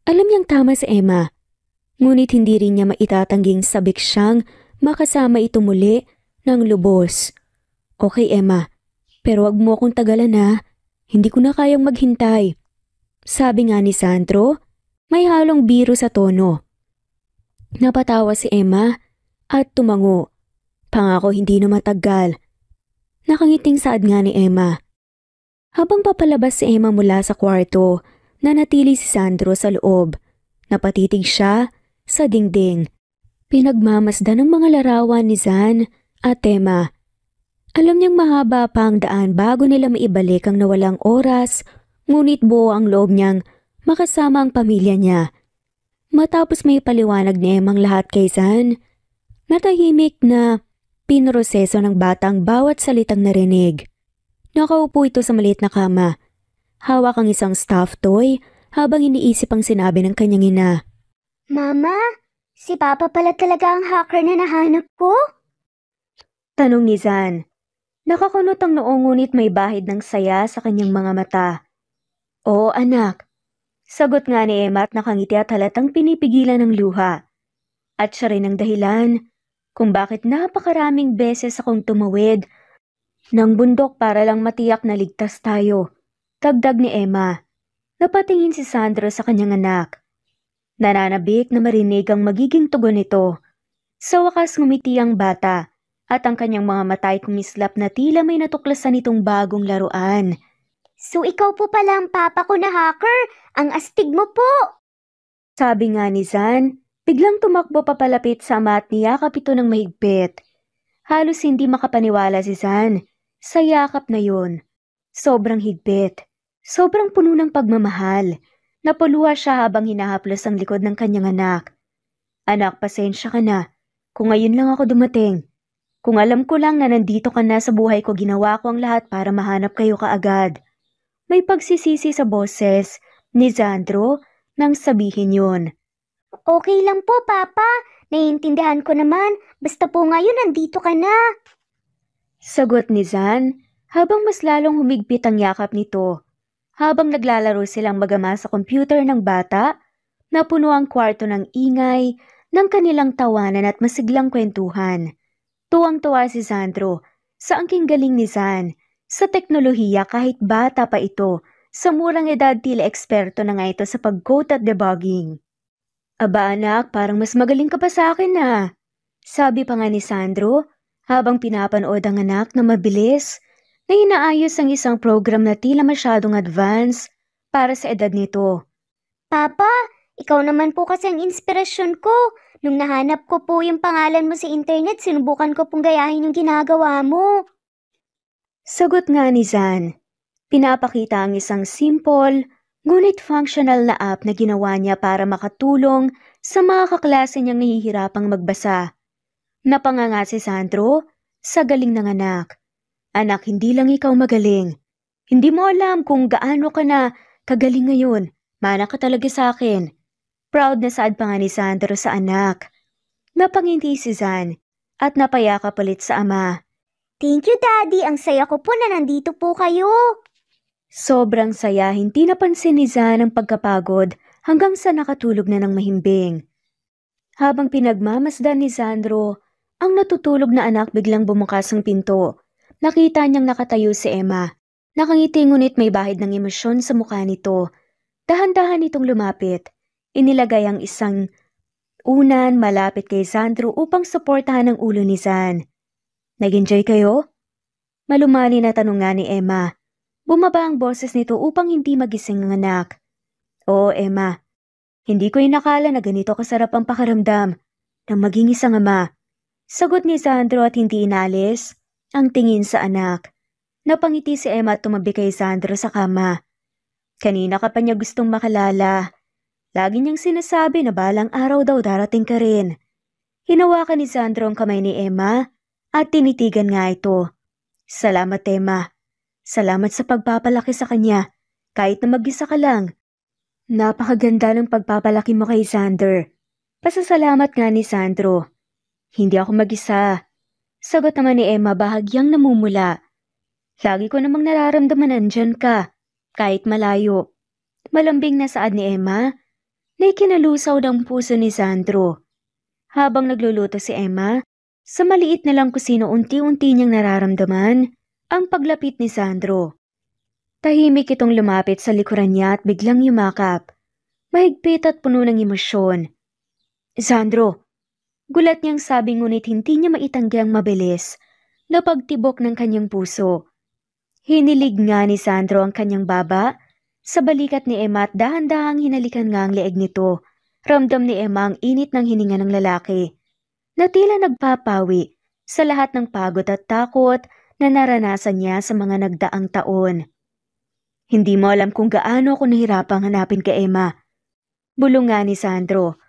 Alam niyang tama si Emma. Ngunit hindi rin niya maitatangging sabik siyang makasama ito muli ng lubos. Okay, Emma. Pero wag mo akong tagalan ha. Hindi ko na kayang maghintay. Sabi nga ni Sandro, may halong biro sa tono. Napatawa si Emma at tumango. Pangako hindi na matagal. Nakangiting saad nga ni Emma. Habang papalabas si Emma mula sa kwarto, nanatili si Sandro sa loob. Napatitig siya sa dingding. Pinagmamasdan ng mga larawan ni Zan at Emma. Alam niyang mahaba pa ang daan bago nila maibalik ang nawalang oras, ngunit buo ang loob niyang makasama ang pamilya niya. Matapos may paliwanag ni Emma ang lahat kay Zan, natahimik na pinroseso ng batang bawat salitang narinig. Nakaupo ito sa maliit na kama. Hawak ang isang stuffed toy habang iniisip ang sinabi ng kanyang ina. Mama, si Papa pala talaga ang hacker na nahanap ko? Tanong ni Zan. Nakakunot ang noong ngunit may bahid ng saya sa kanyang mga mata. Oo anak. Sagot nga ni Emma at nakangiti at halatang pinipigilan ng luha. At siya rin ang dahilan kung bakit napakaraming beses akong tumawid ng bundok para lang matiyak na ligtas tayo. Dagdag ni Emma. Napatingin si Sandro sa kanyang anak. Nananabik na marinig ang magiging tugon nito. Sa wakas ngumiti ang bata at ang kanyang mga mata ay kumislap na tila may natuklasan itong bagong laruan. So ikaw po pala ang papa ko na hacker? Ang astig mo po! Sabi nga ni Zan, biglang tumakbo papalapit sa ama at niyakap ito ng mahigpit. Halos hindi makapaniwala si Zan sa yakap na yun. Sobrang higpit. Sobrang puno ng pagmamahal. Napuluha siya habang hinahaplos ang likod ng kanyang anak. Anak, pasensya ka na. Kung ngayon lang ako dumating. Kung alam ko lang na nandito ka na sa buhay ko, ginawa ko ang lahat para mahanap kayo kaagad. May pagsisisi sa boses ni Sandro nang sabihin yun. Okay lang po, Papa. Naiintindihan ko naman. Basta po ngayon nandito ka na. Sagot ni Zan habang mas lalong humigpit ang yakap nito. Habang naglalaro silang magama sa computer ng bata, napuno ang kwarto ng ingay ng kanilang tawanan at masiglang kwentuhan. Tuwang-tuwa si Sandro sa angking galing ni Zan sa teknolohiya kahit bata pa ito. Sa murang edad tila eksperto na nga ito sa pag-code at debugging. Aba anak, parang mas magaling ka pa sa akin na. Sabi pa nga ni Sandro habang pinapanood ang anak na mabilis na inaayos ang isang program na tila masyadong advance para sa edad nito. Papa, ikaw naman po kasi ang inspirasyon ko. Nung nahanap ko po yung pangalan mo sa internet, sinubukan ko pong gayahin yung ginagawa mo. Sagot nga ni Zan. Pinapakita ang isang simple, ngunit functional na app na ginawa niya para makatulong sa mga kaklase niyang nahihirapang magbasa. Napanganga si Sandro sa galing ng anak. Anak, hindi lang ikaw magaling. Hindi mo alam kung gaano ka na kagaling ngayon. Mana ka talaga sa akin. Proud na saad pa nga ni Sandro sa anak. Napangiti si Zan at napayakap ulit sa ama. Thank you, Daddy. Ang saya ko po na nandito po kayo. Sobrang saya, hindi napansin ni Zan ang pagkapagod hanggang sa nakatulog na ng mahimbing. Habang pinagmamasdan ni Sandro, ang natutulog na anak biglang bumukas ang pinto. Nakita niyang nakatayo si Emma. Nakangiti ngunit may bahid ng emosyon sa mukha nito. Dahan-dahan itong lumapit. Inilagay ang isang unan malapit kay Sandro upang suportahan ang ulo ni Zan. Nag-enjoy kayo? Malumali na tanong nga ni Emma. Bumaba ang boses nito upang hindi magising ang anak. Oo, Emma. Hindi ko inakala na ganito kasarap ang pakiramdam ng maging isang ama. Sagot ni Sandro at hindi inalis ang tingin sa anak. Napangiti si Emma at tumabi kay Sandro sa kama. Kanina ka pa niya gustong makalala. Lagi niyang sinasabi na balang araw daw darating ka rin. Hinawakan ni Sandro ang kamay ni Emma at tinitigan nga ito. Salamat, Emma. Salamat sa pagpapalaki sa kanya, kahit na mag-isa ka lang. Napakaganda ng pagpapalaki mo kay Xander. Pasasalamat nga ni Sandro. Hindi ako mag-isa. Sagot naman ni Emma bahagyang namumula. Lagi ko namang nararamdaman nandyan ka, kahit malayo. Malambing na saad ni Emma na ikinalusaw ng puso ni Sandro. Habang nagluluto si Emma, sa maliit na lang kusino unti-unti niyang nararamdaman ang paglapit ni Sandro. Tahimik itong lumapit sa likuran niya at biglang yumakap. Mahigpit at puno ng emosyon. Sandro, gulat niyang sabi ngunit hindi niya maitanggi ang mabilis na pagtibok ng kanyang puso. Hinilig nga ni Sandro ang kanyang baba sa balikat ni Emma at dahan-dahang hinalikan nga ang leeg nito. Ramdam ni Emma ang init ng hininga ng lalaki na tila nagpapawi sa lahat ng pagod at takot na naranasan niya sa mga nagdaang taon. Hindi mo alam kung gaano ako nahirapang hanapin ka, Emma. Bulong nga ni Sandro.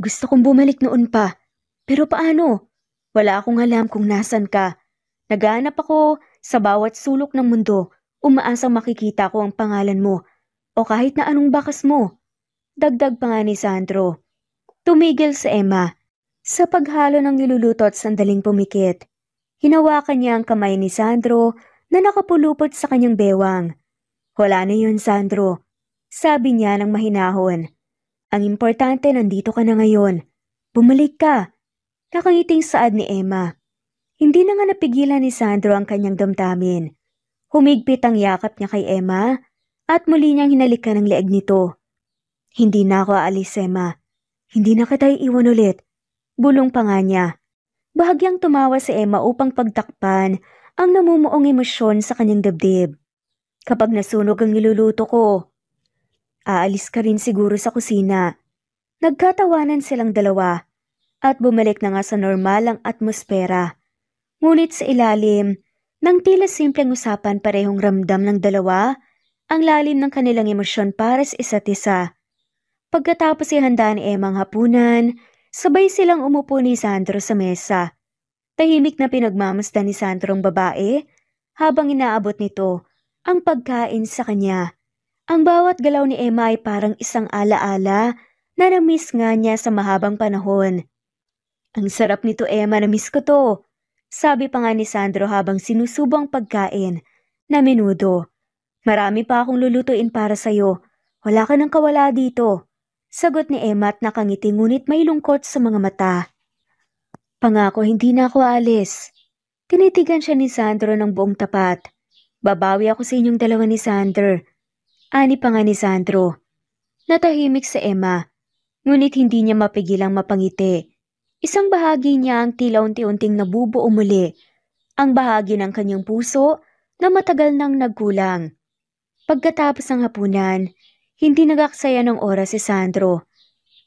Gusto kong bumalik noon pa. Pero paano? Wala akong alam kung nasan ka. Naghahanap ako sa bawat sulok ng mundo, umaasang makikita ko ang pangalan mo o kahit na anong bakas mo. Dagdag pa nga ni Sandro. Tumigil si Emma sa paghalo ng niluluto at sandaling pumikit. Hinawakan niya ang kamay ni Sandro na nakapulupot sa kanyang bewang. Wala na yun, Sandro. Sabi niya ng mahinahon. Ang importante, nandito ka na ngayon. Bumalik ka. Nakangiting saad ni Emma. Hindi na nga napigilan ni Sandro ang kanyang damdamin. Humigpit ang yakap niya kay Emma at muli niyang hinalikan ang leeg nito. Hindi na ako aalis, Emma. Hindi na kita iiwan ulit. Bulong pa nga niya. Bahagyang tumawa si Emma upang pagtakpan ang namumuong emosyon sa kanyang dibdib. Kapag nasunog ang niluluto ko, aalis ka rin siguro sa kusina. Nagkatawanan silang dalawa at bumalik na nga sa normal ang atmosfera. Ngunit sa ilalim, nang tila simpleng usapan parehong ramdam ng dalawa, ang lalim ng kanilang emosyon para sa isa't isa. Pagkatapos ihanda ni Emma ang hapunan, sabay silang umupo ni Sandro sa mesa. Tahimik na pinagmamasdan ni Sandro ang babae habang inaabot nito ang pagkain sa kanya. Ang bawat galaw ni Emma ay parang isang alaala na na-miss nga niya sa mahabang panahon. Ang sarap nito, Emma, na-miss ko to. Sabi pa nga ni Sandro habang sinusubo ang pagkain na menudo. Marami pa akong lulutuin para sa'yo. Wala ka nang kawala dito. Sagot ni Emma at nakangiti ngunit may lungkot sa mga mata. Pangako hindi na ako aalis. Tinitigan siya ni Sandro ng buong tapat. Babawi ako sa inyong dalawa ni Sander. Ani pa nga ni Sandro. Natahimik sa Emma, ngunit hindi niya mapigilang mapangiti. Isang bahagi niya ang tila unti-unting nabubuo muli, ang bahagi ng kanyang puso na matagal nang nagkulang. Pagkatapos ng hapunan, hindi nagaksaya ng oras si Sandro.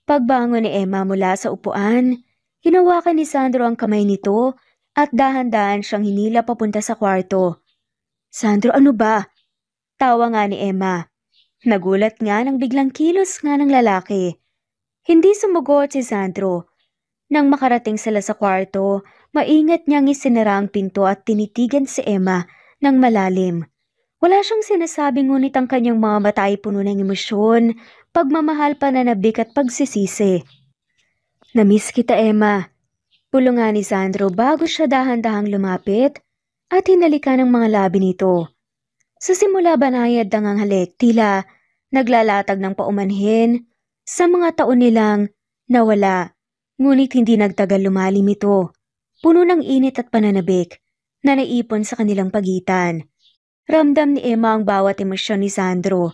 Pagbangon ni Emma mula sa upuan, hinawakan ni Sandro ang kamay nito at dahan-dahan siyang hinila papunta sa kwarto. Sandro, ano ba? Tawa nga ni Emma. Nagulat nga nang biglang kilos nga ng lalaki. Hindi sumugot si Sandro. Nang makarating sila sa kwarto, maingat niyang isinara ang pinto at tinitigan si Emma ng malalim. Wala siyang sinasabi ngunit ang kanyang mga mata ay puno ng emosyon, pagmamahal, pananabik at pagsisisi. Namiss kita, Emma. Bulong nga ni Sandro bago siya dahan-dahang lumapit at hinalikan ang mga labi nito. Sa simula banayad ang halik, tila naglalatag ng paumanhin sa mga taon nilang nawala. Ngunit hindi nagtagal lumalim ito. Puno ng init at pananabik na naipon sa kanilang pagitan. Ramdam ni Emma ang bawat emosyon ni Sandro.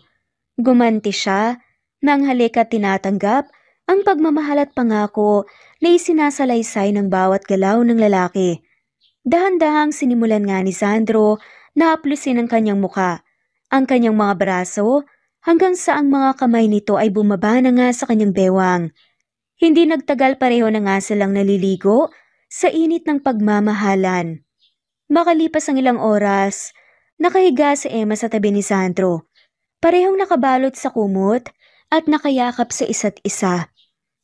Gumanti siya nang halik at tinatanggap ang pagmamahal at pangako na isinasalaysay ng bawat galaw ng lalaki. Dahan-dahang sinimulan nga ni Sandro na haplusin ang kanyang muka, ang kanyang mga braso, hanggang sa ang mga kamay nito ay bumaba na nga sa kanyang bewang. Hindi nagtagal pareho na nga silang naliligo sa init ng pagmamahalan. Makalipas ang ilang oras, nakahiga si Emma sa tabi ni Sandro. Parehong nakabalot sa kumot at nakayakap sa isa't isa.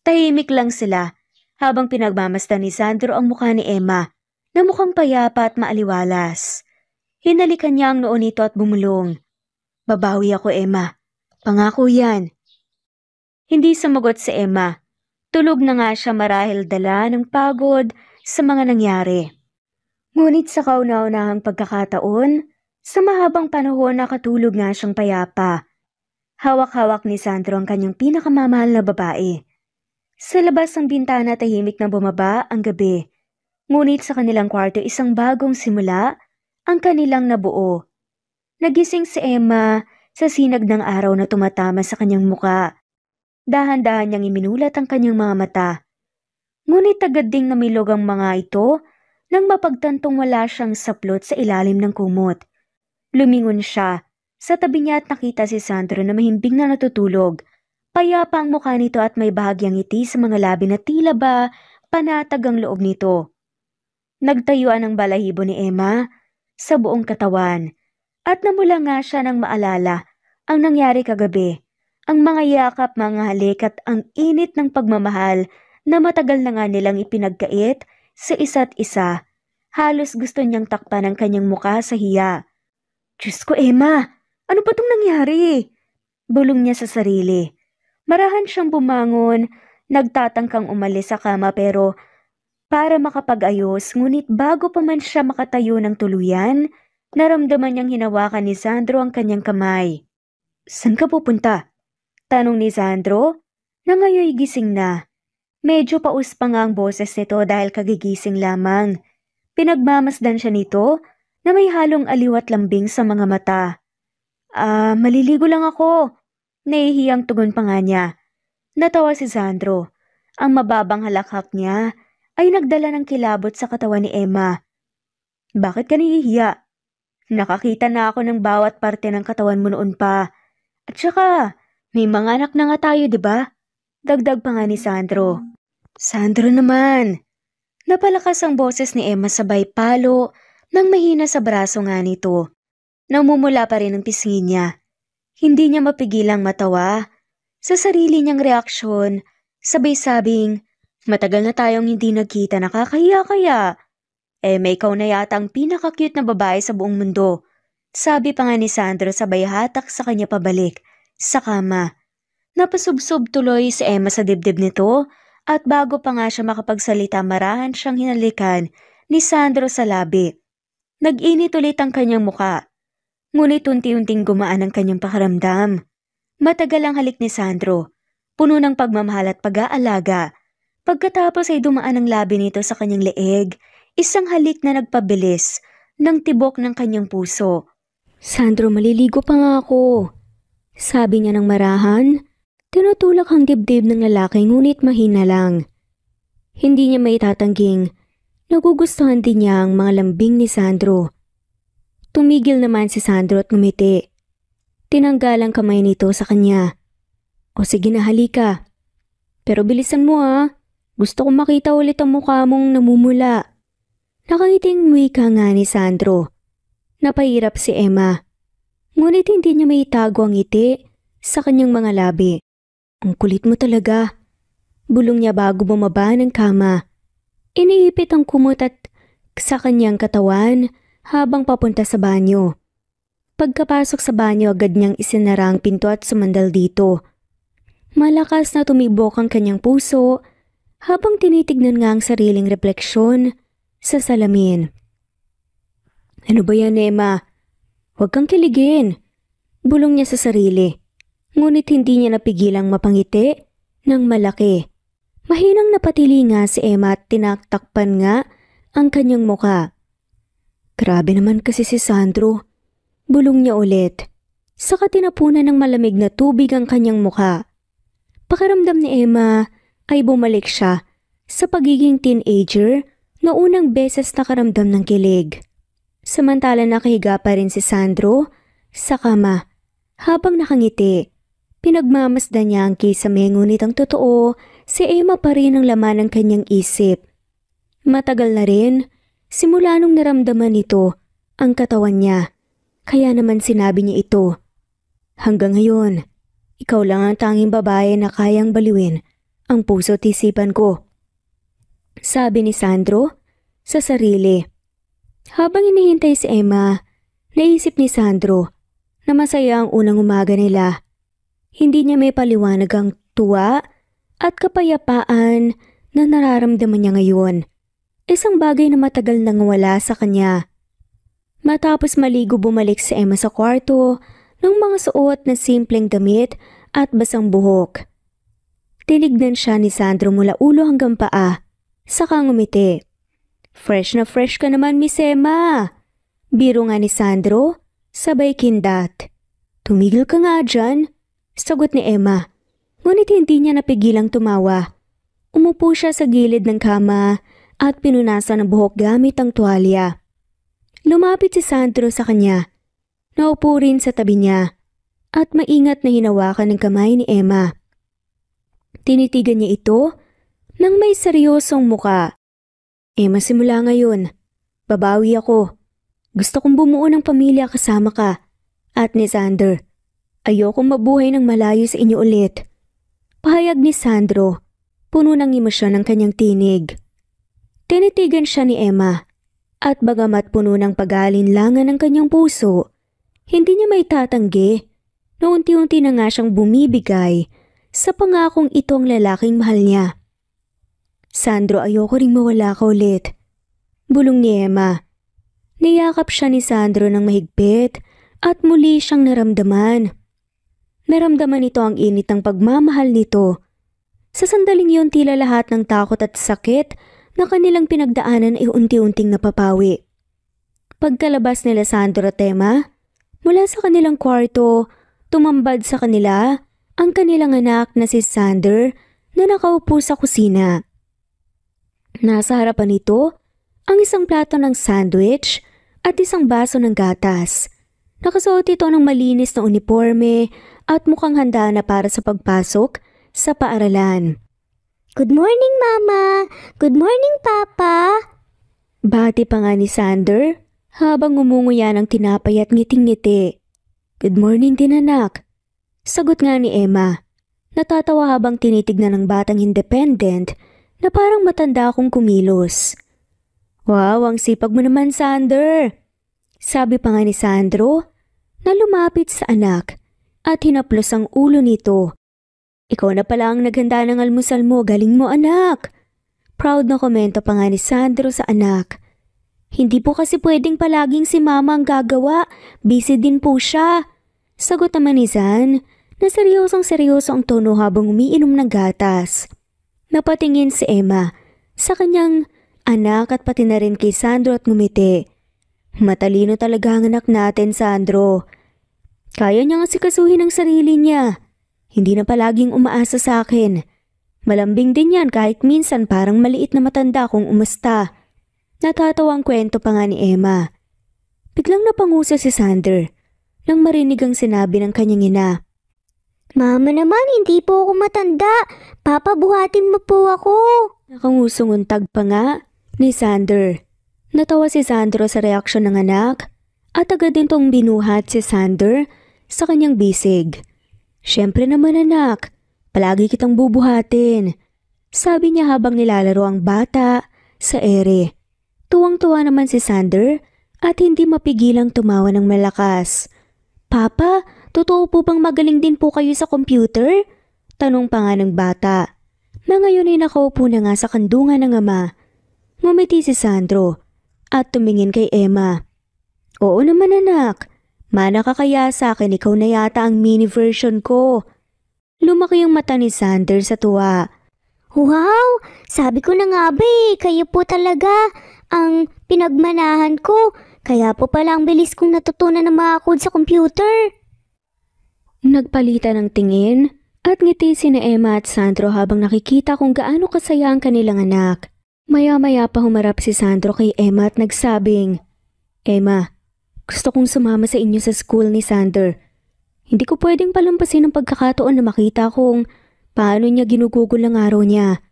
Tahimik lang sila habang pinagmamasdan ni Sandro ang mukha ni Emma na mukhang payapa at maaliwalas. Hinalikan niya ang noo nito at bumulong. Babawi ako, Emma. Pangako yan. Hindi sumagot si Emma. Tulog na nga siya marahil dala ng pagod sa mga nangyari. Ngunit sa kauna-unahang pagkakataon, sa mahabang panahon nakatulog nga siyang payapa. Hawak-hawak ni Sandro ang kanyang pinakamamahal na babae. Sa labas ng bintana tahimik na bumaba ang gabi. Ngunit sa kanilang kwarto isang bagong simula ang kanilang nabuo. Nagising si Emma sa sinag ng araw na tumatama sa kanyang muka. Dahan-dahan niyang iminulat ang kanyang mga mata. Ngunit agad ding namilog ang mga ito nang mapagtantong wala siyang saplot sa ilalim ng kumot. Lumingon siya. Sa tabi niya at nakita si Sandro na mahimbing na natutulog. Payapa ang mukha nito at may bahagyang ngiti sa mga labi na tila ba panatag ang loob nito. Nagtayuan ang balahibo ni Emma sa buong katawan at namula nga siya nang maalala ang nangyari kagabi. Ang mga yakap, mga halik at ang init ng pagmamahal na matagal na nga nilang ipinagkait sa isa't isa. Halos gusto niyang takpan ang kanyang mukha sa hiya. Diyos ko, Emma! Ano ba itong nangyari? Bulong niya sa sarili. Marahan siyang bumangon, nagtatangkang umalis sa kama pero para makapag-ayos, ngunit bago pa man siya makatayo ng tuluyan, naramdaman niyang hinawakan ni Sandro ang kanyang kamay. Saan ka pupunta? Tanong ni Sandro, na ngayoy gising na. Medyo paus pa nga ang boses nito dahil kagigising lamang. Pinagmamasdan siya nito na may halong aliw at lambing sa mga mata. Maliligo lang ako. Nahihiyang tugon pa nga niya. Natawa si Sandro. Ang mababang halakhak niya ay nagdala ng kilabot sa katawan ni Emma. Bakit ka nahihiya? Nakakita na ako ng bawat parte ng katawan mo noon pa. At saka, may mga anak na nga tayo, di ba? Dagdag pa nga ni Sandro. Sandro naman. Napalakas ang boses ni Emma sabay palo nang mahina sa braso nga nito. Namumula pa rin ang pisngi niya. Hindi niya mapigilang matawa. Sa sarili niyang reaksyon, sabay sabing, matagal na tayong hindi nagkita, nakakahiya kaya. May ikaw na yata ang pinaka-cute na babae sa buong mundo. Sabi pa nga ni Sandro sabay hatak sa kanya pabalik, sa kama. Napasubsob tuloy si Emma sa dibdib nito at bago pa nga siya makapagsalita marahan siyang hinalikan ni Sandro sa labi. Nag-init ulit ang kanyang muka. Ngunit unti-unting gumaan ang kanyang pakiramdam. Matagal ang halik ni Sandro, puno ng pagmamahal at pag-aalaga. Pagkatapos ay dumaan ang labi nito sa kanyang leeg, isang halik na nagpabilis ng tibok ng kanyang puso. Sandro, maliligo pa nga ako. Sabi niya ng marahan, tinutulak ang dibdib ng lalaki ngunit mahina lang. Hindi niya maitatangging, nagugustuhan din niya ang mga lambing ni Sandro. Tumigil naman si Sandro at ngumiti. Tinanggal ang kamay nito sa kanya. O sige na, halika. Pero bilisan mo Gusto kong makita ulit ang mukha mong namumula. Nakangiting wika nga ni Sandro. Napahirap si Emma. Ngunit hindi niya maitago ang ngiti sa kanyang mga labi. Ang kulit mo talaga. Bulong niya bago bumaba ng kama. Iniipit ang kumot at sa kanyang katawan habang papunta sa banyo. Pagkapasok sa banyo agad niyang isinara ang pinto at sumandal dito. Malakas na tumibok ang kanyang puso habang tinitignan nga ang sariling refleksyon sa salamin. Ano ba yan, Emma? Huwag kang kiligin. Bulong niya sa sarili. Ngunit hindi niya napigilang mapangiti ng malaki. Mahinang napatili nga si Emma at tinaktakpan nga ang kanyang muka. Grabe naman kasi si Sandro. Bulong niya ulit. Saka tinapunan ng malamig na tubig ang kanyang muka. Pakiramdam ni Emma ay bumalik siya sa pagiging teenager na unang beses nakaramdam ng kilig. Samantala nakahiga pa rin si Sandro sa kama. Habang nakangiti, pinagmamasdan niya ang kisame ngunit ang totoo, si Emma pa rin ang laman ng kanyang isip. Matagal na rin, simula nung naramdaman nito ang katawan niya. Kaya naman sinabi niya ito. Hanggang ngayon, ikaw lang ang tanging babae na kayang baliwin ang puso at isipan ko. Sabi ni Sandro sa sarili. Habang inihintay si Emma, naisip ni Sandro na masaya ang unang umaga nila. Hindi niya may paliwanag ang tuwa at kapayapaan na nararamdaman niya ngayon. Isang bagay na matagal nang wala sa kanya. Matapos maligo bumalik si Emma sa kwarto ng mga suot na simpleng damit at basang buhok. Tinignan siya ni Sandro mula ulo hanggang paa, saka ngumiti. Fresh na fresh ka naman, Miss Emma. Biro nga ni Sandro, sabay kindat. Tumigil ka nga dyan, sagot ni Emma. Ngunit hindi niya napigilang tumawa. Umupo siya sa gilid ng kama at pinunasan ang buhok gamit ang tuwalya. Lumapit si Sandro sa kanya. Naupo rin sa tabi niya at maingat na hinawakan ng kamay ni Emma. Tinitigan niya ito nang may seryosong muka. Emma, simula ngayon, babawi ako. Gusto kong bumuo ng pamilya kasama ka. At ni Sander, ayokong mabuhay ng malayo sa inyo ulit. Pahayag ni Sandro, puno ng emosyon ang kanyang tinig. Tinitigan siya ni Emma at bagamat puno ng pag-aalinlangan ng kanyang puso, hindi niya maitatanggi na unti-unti na nga siyang bumibigay sa pangakong itong lalaking mahal niya. Sandro, ayoko ring mawala ka ulit. Bulong ni Emma. Niyakap siya ni Sandro ng mahigpit at muli siyang naramdaman. Naramdaman nito ang init ng pagmamahal nito. Sa sandaling yun tila lahat ng takot at sakit na kanilang pinagdaanan ay unti-unting napapawi. Pagkalabas nila Sandro at Emma, mula sa kanilang kwarto, tumambad sa kanila ang kanilang anak na si Sander na nakaupo sa kusina. Nasa harapan nito ang isang plato ng sandwich at isang baso ng gatas. Nakasuot ito ng malinis na uniforme at mukhang handa na para sa pagpasok sa paaralan. Good morning, Mama! Good morning, Papa! Bati pa nga ni Sander habang umunguya ng tinapay at ngiting-ngiti. Good morning din, anak. Sagot nga ni Emma. Natatawa habang tinitignan ng batang independent na parang matanda akong kumilos. Wow, ang sipag mo naman, Sander! Sabi pa nga ni Sandro na lumapit sa anak at hinaplos ang ulo nito. Ikaw na pala ang naghanda ng almusal mo, galing mo anak! Proud na komento pa nga ni Sandro sa anak. Hindi po kasi pwedeng palaging si Mama ang gagawa, busy din po siya. Sagot naman ni Zan na seryosong-seryoso ang tono habang umiinom ng gatas. Napatingin si Emma sa kanyang anak at pati na rin kay Sandro at ngumiti. Matalino talaga ang anak natin, Sandro. Kaya niya nga sikasuhin ang sarili niya. Hindi na palaging umaasa sa akin. Malambing din yan kahit minsan parang maliit na matanda kung umusta. Natatawang kwento pa nga ni Emma. Biglang napangusa si Sander nang marinig ang sinabi ng kanyang ina. Mama naman, hindi po ako matanda. Papa, buhatin mo po ako. Nakangusong untag pa nga ni Sander. Natawa si Sandro sa reaksyon ng anak at agad din tong binuhat si Sander sa kanyang bisig. Siyempre naman anak, palagi kitang bubuhatin. Sabi niya habang nilalaro ang bata sa ere. Tuwang-tuwa naman si Sander at hindi mapigilang tumawa ng malakas. Papa, totoo po bang magaling din po kayo sa computer? Tanong pa nga ng bata. Na ngayon ay nakaupo na nga sa kandungan ng ama. Ngumiti si Sandro at tumingin kay Emma. Oo naman anak, mana ka kaya sa akin, ikaw na yata ang mini version ko. Lumaki ang mata ni Sander sa tuwa. Wow! Sabi ko na nga ba kayo po talaga ang pinagmanahan ko. Kaya po pala ang bilis kong natutunan ng mga code sa computer. Nagpalitan ng tingin at ngiti sina Emma at Sandro habang nakikita kung gaano kasaya ang kanilang anak. Maya-maya pa humarap si Sandro kay Emma at nagsabing, Emma, gusto kong sumama sa inyo sa school ni Sander. Hindi ko pwedeng palampasin ang pagkakataon na makita kung paano niya ginugugol ang araw niya.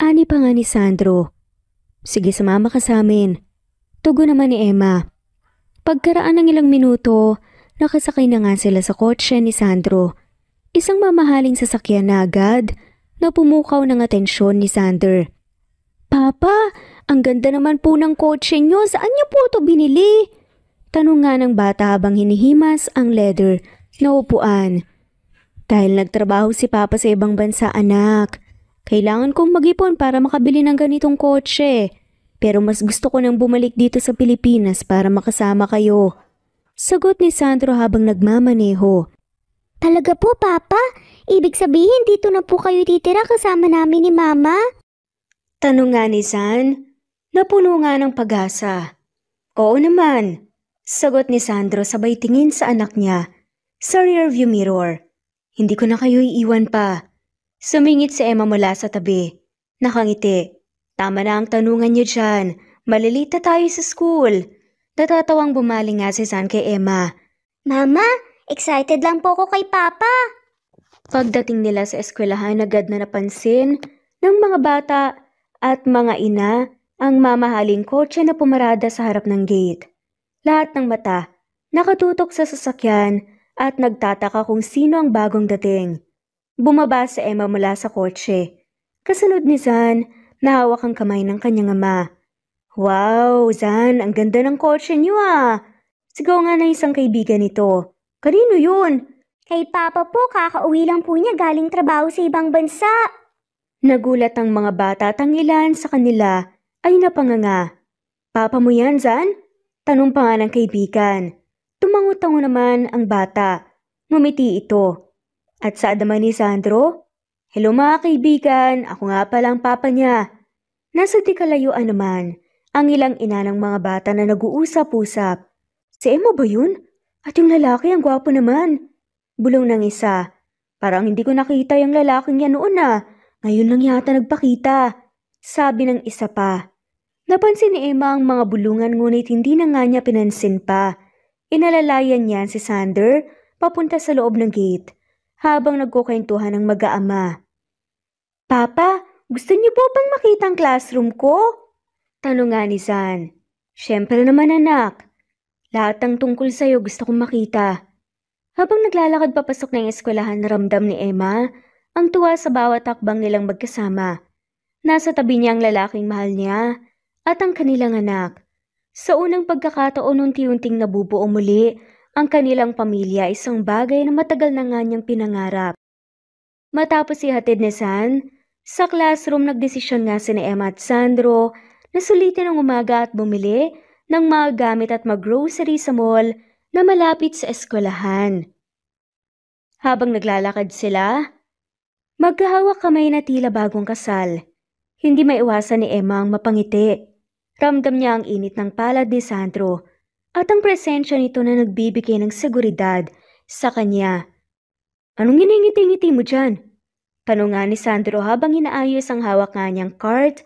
Ani pa nga ni Sandro. Sige, sumama ka sa amin. Tugon naman ni Emma. Pagkaraan ng ilang minuto, nakasakay na nga sila sa kotse ni Sandro. Isang mamahaling sasakyan na agad na pumukaw ng atensyon ni Sander. Papa, ang ganda naman po ng kotse niyo. Saan niyo po ito binili? Tanong nga ng bata habang hinihimas ang leather na upuan. Dahil nagtrabaho si Papa sa ibang bansa, anak. Kailangan kong mag-ipon para makabili ng ganitong kotse. Pero mas gusto ko nang bumalik dito sa Pilipinas para makasama kayo. Sagot ni Sandro habang nagmamaneho. Talaga po, Papa? Ibig sabihin dito na po kayo titira kasama namin ni Mama? Tanong nga ni San, napuno nga ng pag-asa. Oo naman, sagot ni Sandro sabay tingin sa anak niya sa rearview mirror. Hindi ko na kayo iiwan pa. Sumingit si Emma mula sa tabi. Nakangiti. Tama na ang tanungan niyo dyan. Malilita tayo sa school. Natatawang bumaling nga si San kay Emma. Mama, excited lang po ako kay Papa. Pagdating nila sa eskwelahan, agad na napansin ng mga bata at mga ina ang mamahaling kotse na pumarada sa harap ng gate. Lahat ng mata nakatutok sa sasakyan at nagtataka kung sino ang bagong dating. Bumaba si Emma mula sa kotse. Kasunod ni Zan, nahawak ang kamay ng kanyang ama. Wow, Zan, ang ganda ng kotse niyo ah. Sigaw nga ng isang kaibigan nito. Kanino yun? Kay Papa po, kakauwi lang po niya galing trabaho sa ibang bansa. Nagulat ang mga bata at ang ilan sa kanila ay napanganga. Papa mo yan, Zan? Tanong pa nga ng kaibigan. Tumango-tango naman ang bata. Ngumiti ito. At sa adaman ni Sandro, hello mga kaibigan, ako nga pala ang papa niya. Nasa di kalayuan naman ang ilang ina ng mga bata na nag-uusap-usap. Si Emma ba yun? At yung lalaki ang gwapo naman. Bulong ng isa. Parang hindi ko nakita yung lalaking yan noon ah. Ngayon lang yata nagpakita. Sabi ng isa pa. Napansin ni Emma ang mga bulungan ngunit hindi na nga niya pinansin pa. Inalalayan niya si Sander papunta sa loob ng gate habang nagkukwentuhan ng mag-aama. Papa, gusto niyo po bang makita ang classroom ko? Tanong nga ni San. Siyempre naman anak. Lahat ng tungkol sa'yo gusto kong makita. Habang naglalakad papasok ng eskwelahan, naramdam ni Emma ang tuwa sa bawat hakbang nilang magkasama. Nasa tabi niya ang lalaking mahal niya at ang kanilang anak. Sa unang pagkakataon, unti-unting nabubuo muli ang kanilang pamilya, isang bagay na matagal na nga niyang pinangarap. Matapos ihatid ni San, sa classroom nagdesisyon nga si Emma at Sandro na sulitin ang umaga at bumili ng mga gamit at mag-grocery sa mall na malapit sa eskwelahan. Habang naglalakad sila, magkahawak kamay na tila bagong kasal. Hindi maiwasan ni Emma ang mapangiti. Ramdam niya ang init ng palad ni Sandro at ang presensya nito na nagbibigay ng seguridad sa kanya. Anong giningiti-ngiti mo dyan? Tanong nga ni Sandro habang inaayos ang hawak nga niyang cart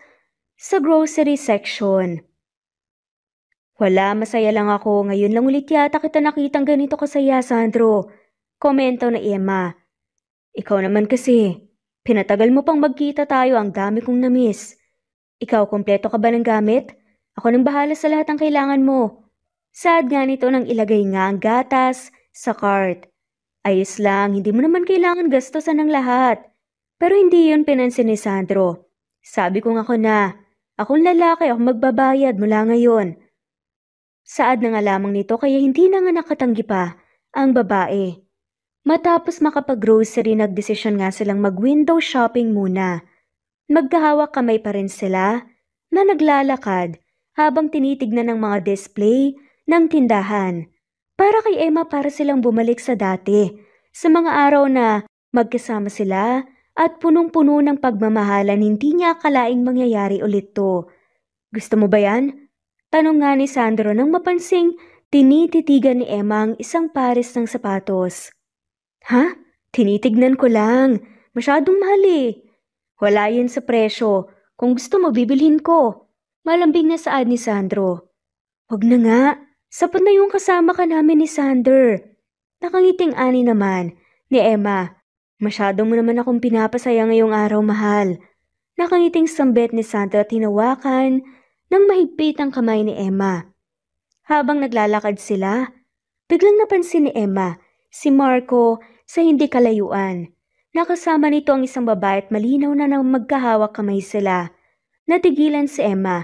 sa grocery section. Wala, masaya lang ako. Ngayon lang ulit yata kita nakitang ganito kasaya, Sandro. Komento na Emma. Ikaw naman kasi. Pinatagal mo pang magkita tayo, ang dami kong namiss. Ikaw, kompleto ka ba ng gamit? Ako nang bahala sa lahat ng kailangan mo. Sad nga nito nang ilagay nga ang gatas sa cart. Ayos lang, hindi mo naman kailangan gastosan ng lahat. Pero hindi yun pinansin ni Sandro. Sabi ko nga ako na, akong lalaki, ako magbabayad mula ngayon. Saad na nga lamang nito kaya hindi na nga nakatanggi pa ang babae. Matapos makapag-grocery, nagdesisyon nga silang mag-window shopping muna. Magkahawak kamay pa rin sila na naglalakad habang tinitignan ng mga display ng tindahan. Para kay Emma, para silang bumalik sa dati, sa mga araw na magkasama sila at punong-puno ng pagmamahalan. Hindi niya akalaing mangyayari ulit to. Gusto mo ba yan? Tanong nga ni Sandro nang mapansing tinititigan ni Emma ang isang pares ng sapatos. Ha? Tinitignan ko lang. Masyadong mahal eh. Wala yun sa presyo. Kung gusto mo, bibilhin ko. Malambing na saad ni Sandro. Huwag na nga. Sapat na yung kasama ka namin ni Sander. Nakangiting ani naman ni Emma. Masyado mo naman akong pinapasaya ngayong araw, mahal. Nakangiting sambet ni Sandro at hinawakan nang mahigpit ang kamay ni Emma. Habang naglalakad sila, biglang napansin ni Emma si Marco sa hindi kalayuan. Nakasama nito ang isang babae at malinaw na nang magkahawak kamay sila. Natigilan si Emma.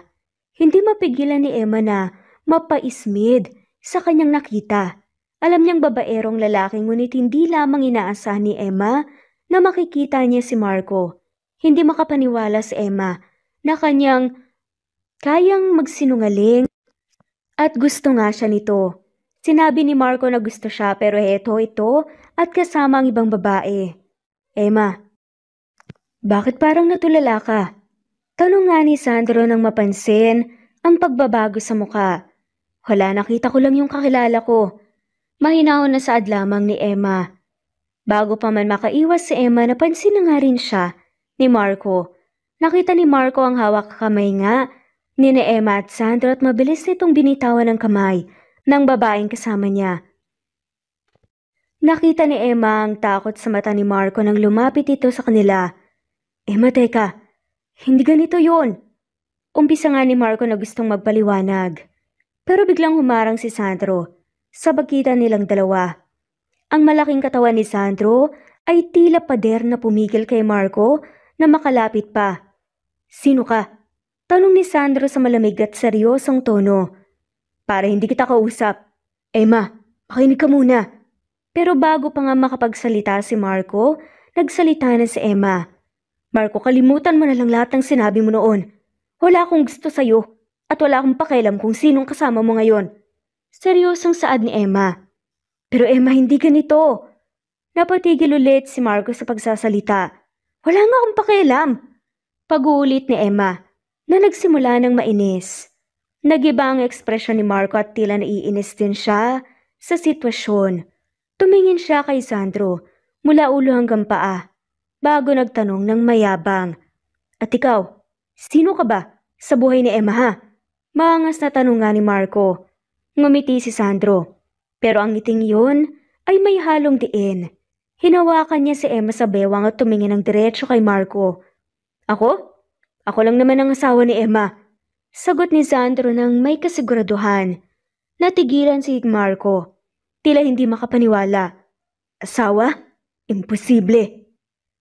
Hindi mapigilan ni Emma na mapaismid sa kanyang nakita. Alam niyang babaerong lalaki ngunit hindi lamang inaasahan ni Emma na makikita niya si Marco. Hindi makapaniwala si Emma na kanyang kayang magsinungaling at gusto nga siya nito. Sinabi ni Marco na gusto siya pero ito at kasama ang ibang babae. Emma, bakit parang natulala ka? Tanong nga ni Sandro nang mapansin ang pagbabago sa muka. Wala, nakita ko lang yung kakilala ko. Mahinahon na saad lamang ni Emma. Bago pa man makaiwas si Emma, napansin na nga rin siya ni Marco. Nakita ni Marco ang hawak kamay nga ni Emma at Sandro at mabilis nitong binitawan ng kamay ng babaeng kasama niya. Nakita ni Emma ang takot sa mata ni Marco nang lumapit ito sa kanila. Emma, teka. Hindi ganito yun. Umpisa nga ni Marco na gustong magpaliwanag. Pero biglang humarang si Sandro sa pagitan nilang dalawa. Ang malaking katawan ni Sandro ay tila pader na pumigil kay Marco na makalapit pa. Sino ka? Tanong ni Sandro sa malamig at seryosong tono. Para hindi kita kausap. Emma, makinig ka muna. Pero bago pa nga makapagsalita si Marco, nagsalita na si Emma. Marco, kalimutan mo na lang lahat ng sinabi mo noon. Wala akong gusto sa'yo at wala akong pakialam kung sinong kasama mo ngayon. Seryosong saad ni Emma. Pero Emma, hindi ganito. Napatigil ulit si Marco sa pagsasalita. Wala nga akong pakialam. Pag-uulit ni Emma na nagsimula ng mainis. Nagiba ang ekspresyon ni Marco at tila naiinis din siya sa sitwasyon. Tumingin siya kay Sandro mula ulo hanggang paa. Bago nagtanong ng mayabang. At ikaw, sino ka ba sa buhay ni Emma ha? Maangas na tanong nga ni Marco. Ngumiti si Sandro. Pero ang ngiting yun ay may halong diin. Hinawakan niya si Emma sa bewang at tumingin ng diretso kay Marco. Ako? Ako lang naman ang asawa ni Emma. Sagot ni Sandro ng may kasiguraduhan. Natigilan si Marco. Tila hindi makapaniwala. Asawa? Imposible.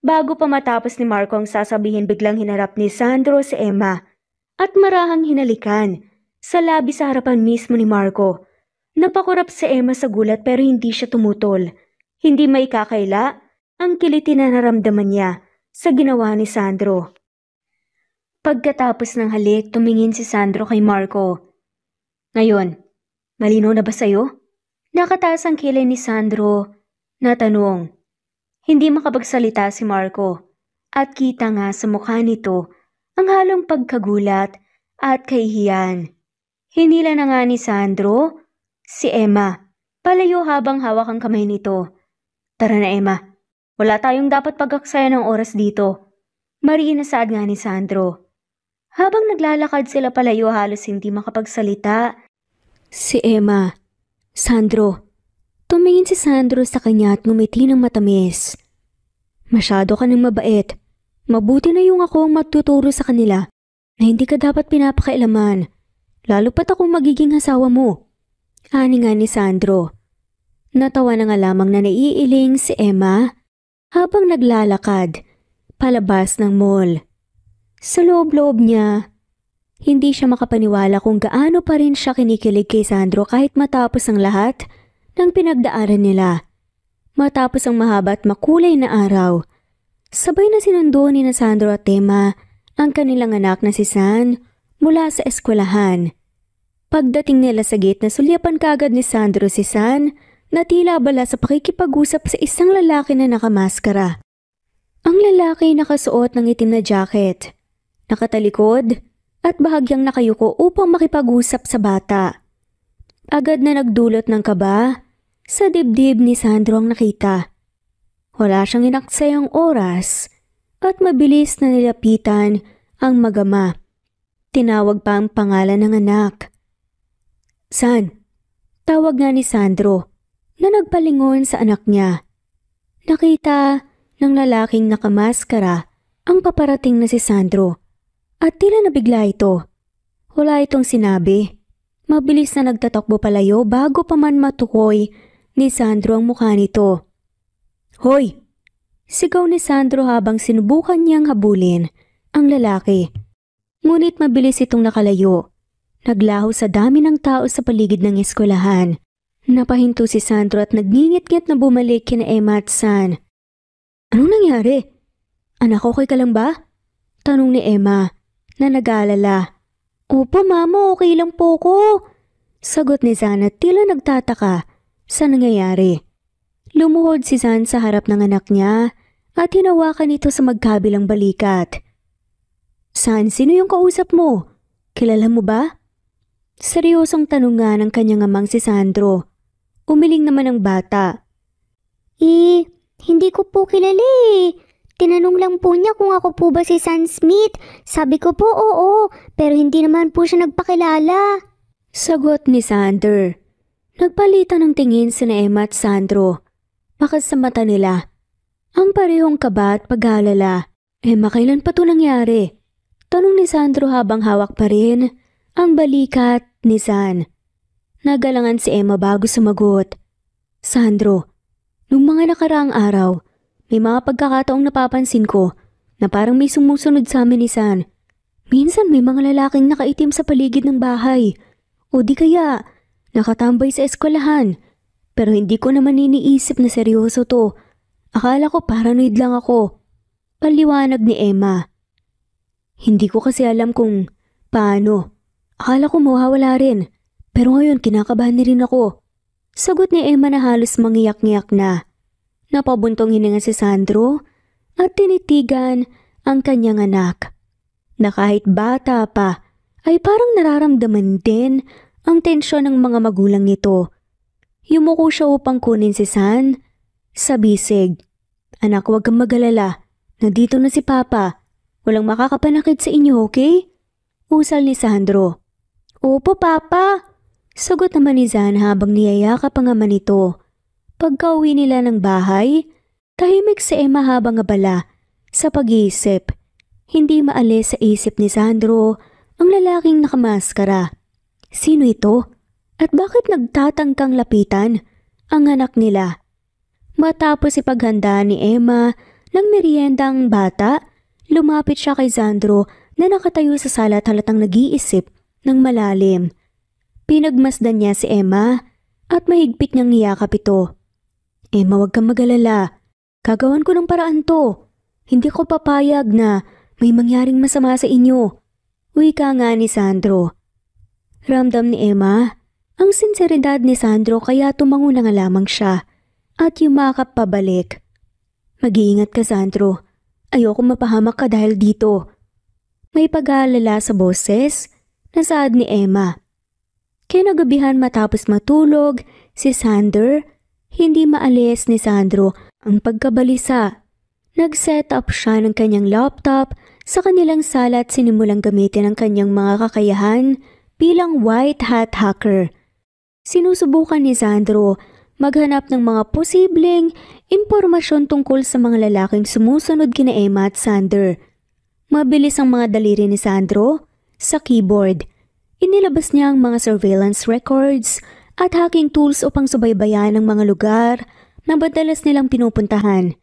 Bago pa matapos ni Marco ang sasabihin, biglang hinarap ni Sandro si Emma at marahang hinalikan sa labi sa harapan mismo ni Marco. Napakurap si Emma sa gulat pero hindi siya tumutol. Hindi maikakaila ang kiliti na naramdaman niya sa ginawa ni Sandro. Pagkatapos ng halik, tumingin si Sandro kay Marco. Ngayon, malinaw na ba sa'yo? Nakataas ang kilay ni Sandro na tanong. Hindi makapagsalita si Marco at kita nga sa mukha nito ang halong pagkagulat at kahihiyan. Hinila na nga ni Sandro si Emma, palayo habang hawak ang kamay nito. Tara na Emma, wala tayong dapat pag-aksaya ng oras dito. Mariin na saad nga ni Sandro. Habang naglalakad sila palayo halos hindi makapagsalita. Si Emma, Sandro. Tumingin si Sandro sa kanya at ngumiti ng matamis. Masyado ka nang mabait. Mabuti na yung ako ang magtuturo sa kanila na hindi ka dapat pinapakailaman. Lalo pat akong magiging asawa mo. Ani nga ni Sandro. Natawa na nga lamang na naiiling si Emma habang naglalakad palabas ng mall. Sa loob-loob niya, hindi siya makapaniwala kung gaano pa rin siya kinikilig kay Sandro kahit matapos ang lahat ng pinagdaanan nila. Matapos ang mahaba at makulay na araw, sabay na sinundo ni na Sandro at Emma ang kanilang anak na si San mula sa eskwelahan. Pagdating nila sa gate, nasulyapan kagad ni Sandro si San na tila abala sa pakikipag-usap sa isang lalaki na nakamaskara. Ang lalaki nakasuot ng itim na jacket, nakatalikod at bahagyang nakayuko upang makipag-usap sa bata. Agad na nagdulot ng kaba sa dibdib ni Sandro ang nakita. Wala siyang inaksayang oras at mabilis na nilapitan ang magama. Tinawag pa ang pangalan ng anak. San? Tawag nga ni Sandro na nagpalingon sa anak niya. Nakita ng lalaking nakamaskara ang paparating na si Sandro at tila nabigla ito. Wala itong sinabi. Mabilis na nagtatakbo palayo bago pa man matukoy ni Sandro ang mukha nito. Hoy! Sigaw ni Sandro habang sinubukan niyang habulin ang lalaki. Ngunit mabilis itong nakalayo. Naglaho sa dami ng tao sa paligid ng eskwelahan. Napahinto si Sandro at nagngingit-ngit na bumalik kina Emma at San. Anong nangyari? Anak, okay ka lang ba? Tanong ni Emma na nag-aalala. Opo mama, okay lang po ko. Sagot ni Zan at tila nagtataka sa nangyayari. Lumuhod si Zan sa harap ng anak niya at hinawakan ito sa magkabilang balikat. Zan, sino yung kausap mo? Kilala mo ba? Seryosong tanong nga ng kanyang amang si Sandro. Umiling naman ang bata. Hindi ko po kilala eh. Tinanong lang po niya kung ako po ba si Sam Smith. Sabi ko po oo, pero hindi naman po siya nagpakilala. Sagot ni Sander. Nagpalitan ng tingin sina Emma at Sandro. Bakas sa mata nila. Ang parehong kaba at pag-aalala. Emma, kailan pa ito nangyari? Tanong ni Sandro habang hawak pa rin ang balikat ni San. Nagalangan si Emma bago sumagot. Sandro, nung mga nakaraang araw, may mga pagkakataong napapansin ko na parang may sumusunod sa amin ni San. Minsan may mga lalaking nakaitim sa paligid ng bahay. O di kaya, nakatambay sa eskwelahan. Pero hindi ko naman iniisip na seryoso to. Akala ko paranoid lang ako. Paliwanag ni Emma. Hindi ko kasi alam kung paano. Akala ko mawawala rin. Pero ngayon kinakabahan na rin ako. Sagot ni Emma na halos mangiyak-ngiyak na. Napabuntong hininga si Sandro at tinitigan ang kanyang anak. Na kahit bata pa ay parang nararamdaman din ang tensyon ng mga magulang nito. Yumuko siya upang kunin si San sa bisig. Anak, huwag kang mag-alala. Nandito na si Papa. Walang makakapanakit sa inyo, okay? Usal ni Sandro. Opo, Papa. Sagot naman ni Zan habang niyayakap ang ama nito. Pagka-uwi nila ng bahay, tahimik si Emma habang abala sa pag-iisip. Hindi maalis sa isip ni Sandro ang lalaking nakamaskara. Sino ito? At bakit nagtatangkang lapitan ang anak nila? Matapos ipaghanda ni Emma ng merienda ang bata, lumapit siya kay Sandro na nakatayo sa sala at halatang nag-iisip ng malalim. Pinagmasdan niya si Emma at mahigpit niyang niyakap ito. Emma, huwag kang mag-alala. Gagawan ko ng paraan to. Hindi ko papayag na may mangyaring masama sa inyo. Wika nga ni Sandro. Ramdam ni Emma ang sinseridad ni Sandro kaya tumango na nga lamang siya at yumakap pabalik. Mag-iingat ka, Sandro. Ayoko mapahamak ka dahil dito. May pag-aalala sa boses na saad ni Emma. Kinagabihan matapos matulog si Sander, hindi maalis ni Sandro ang pagkabalisa. Nag-set up siya ng kanyang laptop sa kanilang sala at sinimulang gamitin ang kanyang mga kakayahan bilang white hat hacker. Sinusubukan ni Sandro maghanap ng mga posibleng impormasyon tungkol sa mga lalaking sumusunod kina Emma at Sander. Mabilis ang mga daliri ni Sandro sa keyboard. Inilabas niya ang mga surveillance records at hacking tools upang subaybayan ang mga lugar na madalas nilang pinupuntahan.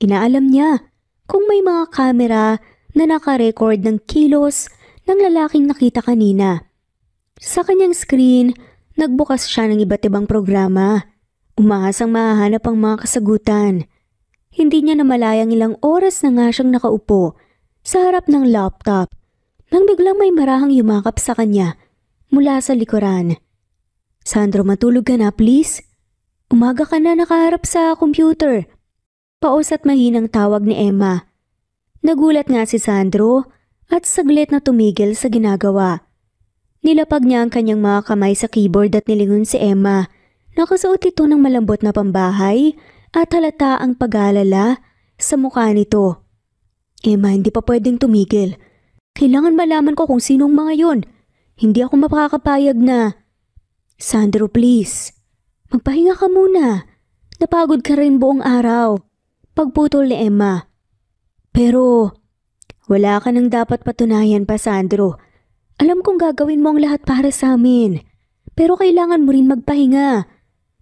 Inaalam niya kung may mga kamera na nakarecord ng kilos ng lalaking nakita kanina. Sa kanyang screen, nagbukas siya ng iba't ibang programa. Umahasang mahahanap ang mga kasagutan. Hindi niya namalayang ilang oras na nga siyang nakaupo sa harap ng laptop nang biglang may marahang yumakap sa kanya mula sa likuran. Sandro, matulog ka na please. Umaga ka na nakaharap sa computer. Paus at mahinang tawag ni Emma. Nagulat nga si Sandro at saglit na tumigil sa ginagawa. Nilapag niya ang kanyang mga kamay sa keyboard at nilingon si Emma. Nakasuot ito ng malambot na pambahay at halata ang pag-aalala sa mukha nito. Emma, hindi pa pwedeng tumigil. Kailangan malaman ko kung sinong mga yon. Hindi ako makakapayag na... Sandro, please. Magpahinga ka muna. Napagod ka rin buong araw. Pagputol ni Emma. Pero, wala ka nang dapat patunayan pa, Sandro. Alam kong gagawin mo ang lahat para sa amin. Pero kailangan mo rin magpahinga.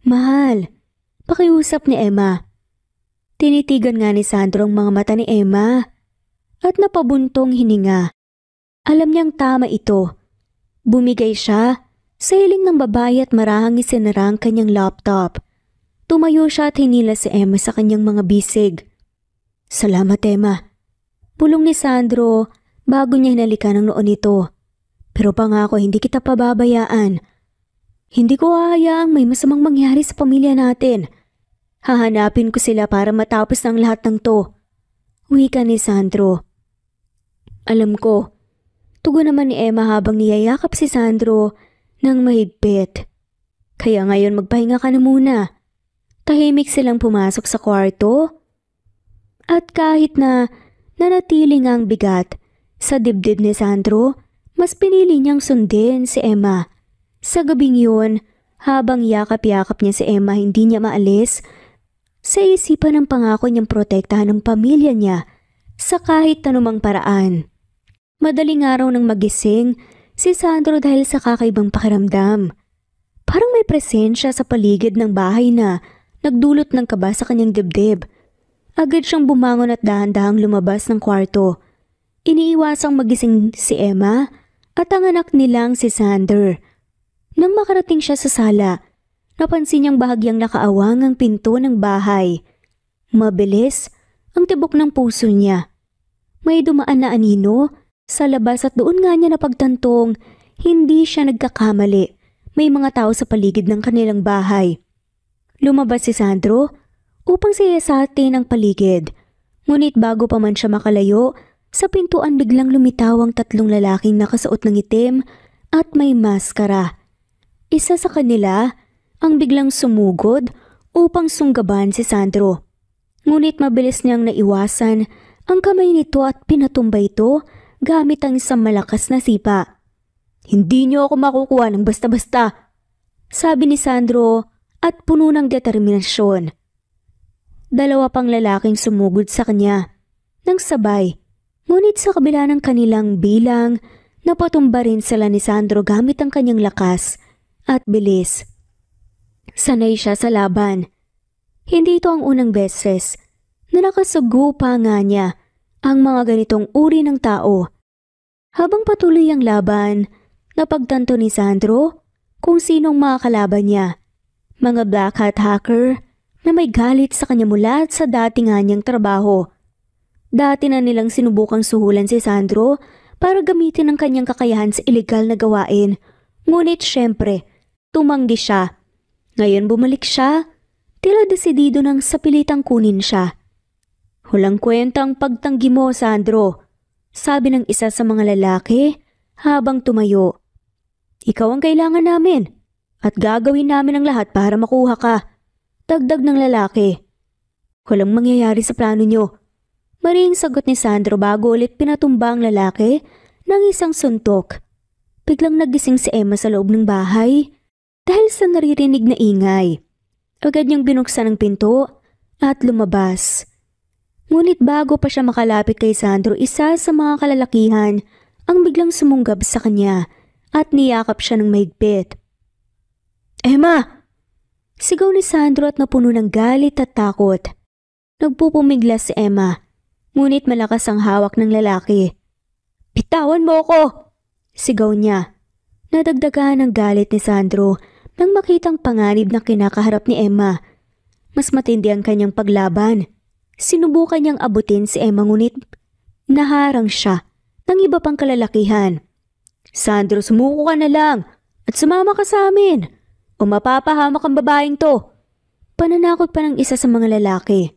Mahal. Pakiusap ni Emma. Tinitigan nga ni Sandro ang mga mata ni Emma at napabuntong hininga. Alam niyang tama ito. Bumigay siya sa hiling ng babae at marahang isinara ang kanyang laptop. Tumayo siya at hinila si Emma sa kanyang mga bisig. Salamat, Emma. Pulong ni Sandro bago niya hinalikan ang noon nito. Pero pangako hindi kita pababayaan. Hindi ko hahayaang may masamang mangyari sa pamilya natin. Hahanapin ko sila para matapos ng lahat ng to. Wika ni Sandro. Alam ko. Tugon naman ni Emma habang niyayakap si Sandro ng mahigpit. Kaya ngayon magpahinga ka na muna. Tahimik silang pumasok sa kwarto. At kahit na nanatili ngang bigat sa dibdib ni Sandro, mas pinili niyang sundin si Emma. Sa gabing yun, habang yakap-yakap niya si Emma hindi niya maalis, sa isipan ng pangako niyang protektahan ang pamilya niya sa kahit anumang paraan. Madaling araw nang magising si Sandro dahil sa kakaibang pakiramdam. Parang may presensya sa paligid ng bahay na nagdulot ng kaba sa kanyang dibdib. Agad siyang bumangon at dahan-dahang lumabas ng kwarto. Iniiwasang magising si Emma at ang anak nilang si Sander. Nang makarating siya sa sala, napansin niyang bahagyang nakaawang ang pinto ng bahay. Mabilis ang tibok ng puso niya. May dumaan na anino sa labas at doon nga niya napagtantong hindi siya nagkakamali. May mga tao sa paligid ng kanilang bahay. Lumabas si Sandro upang siyasatin ang paligid. Ngunit bago pa man siya makalayo, sa pintuan biglang lumitaw ang tatlong lalaking nakasuot ng itim at may maskara. Isa sa kanila ang biglang sumugod upang sunggaban si Sandro. Ngunit mabilis niyang naiwasan ang kamay nito at pinatumba ito gamit ang isang malakas na sipa. Hindi niyo ako makukuha ng basta-basta, sabi ni Sandro at puno ng determinasyon. Dalawa pang lalaking sumugod sa kanya nang sabay. Ngunit sa kabila ng kanilang bilang, napatumba rin sila ni Sandro gamit ang kanyang lakas at bilis. Sanay siya sa laban. Hindi ito ang unang beses na nakasugo pa nga niya ang mga ganitong uri ng tao. Habang patuloy ang laban, napagtanto ni Sandro kung sinong mga kalaban niya. Mga black hat hacker na may galit sa kanya mula sa dati nga niyang trabaho. Dati na nilang sinubukang suhulan si Sandro para gamitin ang kanyang kakayahan sa ilegal na gawain. Ngunit syempre, tumanggi siya. Ngayon bumalik siya, tila desidido nang sapilitang kunin siya. Hulang kwentang pagtanggi mo, Sandro, sabi ng isa sa mga lalaki habang tumayo. Ikaw ang kailangan namin at gagawin namin ang lahat para makuha ka. Dagdag ng lalaki. Walang mangyayari sa plano niyo. Maring sagot ni Sandro bago ulit pinatumba ang lalaki ng isang suntok. Biglang nagising si Emma sa loob ng bahay dahil sa naririnig na ingay. Agad niyang binuksan ang pinto at lumabas. Ngunit bago pa siya makalapit kay Sandro, isa sa mga kalalakihan ang biglang sumunggab sa kanya at niyakap siya ng mahigpit. Emma! Sigaw ni Sandro at napuno ng galit at takot. Nagpupumiglas si Emma. Ngunit malakas ang hawak ng lalaki. Bitawan mo ko! Sigaw niya. Nadagdagan ang galit ni Sandro nang makitang panganib na kinakaharap ni Emma. Mas matindi ang kanyang paglaban. Sinubukan niyang abutin si Emma ngunit naharang siya ng iba pang kalalakihan. Sandro, sumuko ka na lang at sumama ka sa amin o mapapahamak ang babaeng to. Pananakot pa ng isa sa mga lalaki.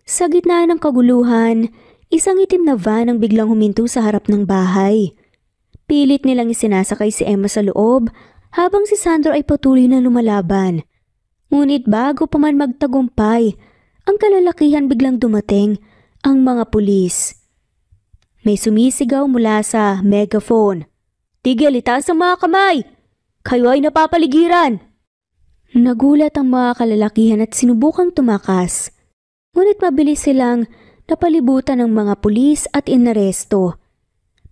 Sa gitna ng kaguluhan, isang itim na van ang biglang huminto sa harap ng bahay. Pilit nilang isinasakay si Emma sa loob habang si Sandro ay patuloy na lumalaban. Ngunit bago pa man magtagumpay, ang kalalakihan biglang dumating ang mga pulis. May sumisigaw mula sa megaphone. Tigil, itaas ang mga kamay! Kayo ay napapaligiran! Nagulat ang mga kalalakihan at sinubukang tumakas. Ngunit mabilis silang napalibutan ng mga pulis at inaresto.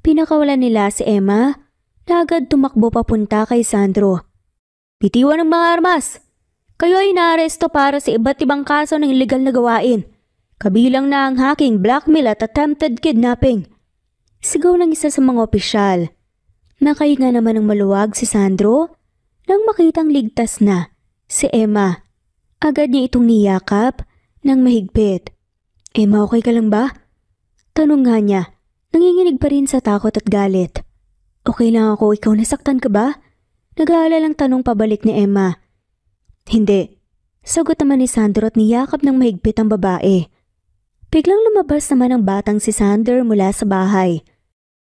Pinakawalan nila si Emma na agad tumakbo papunta kay Sandro. Bitiwan ng mga armas! Kayo ay naaresto para sa iba't ibang kaso ng illegal na gawain. Kabilang na ang hacking, blackmail at attempted kidnapping. Sigaw ng isa sa mga opisyal. Nakahinga naman ng maluwag si Sandro nang makitang ligtas na si Emma. Agad niya itong niyakap ng mahigpit. Emma, okay ka lang ba? Tanong nga niya nanginginig pa rin sa takot at galit. Okay lang ako, ikaw nasaktan ka ba? Nag-aalalang tanong pabalik ni Emma. Hindi. Sagot naman ni Sandro at niyakap ng mahigpit ang babae. Biglang lumabas naman ang batang si Sander mula sa bahay.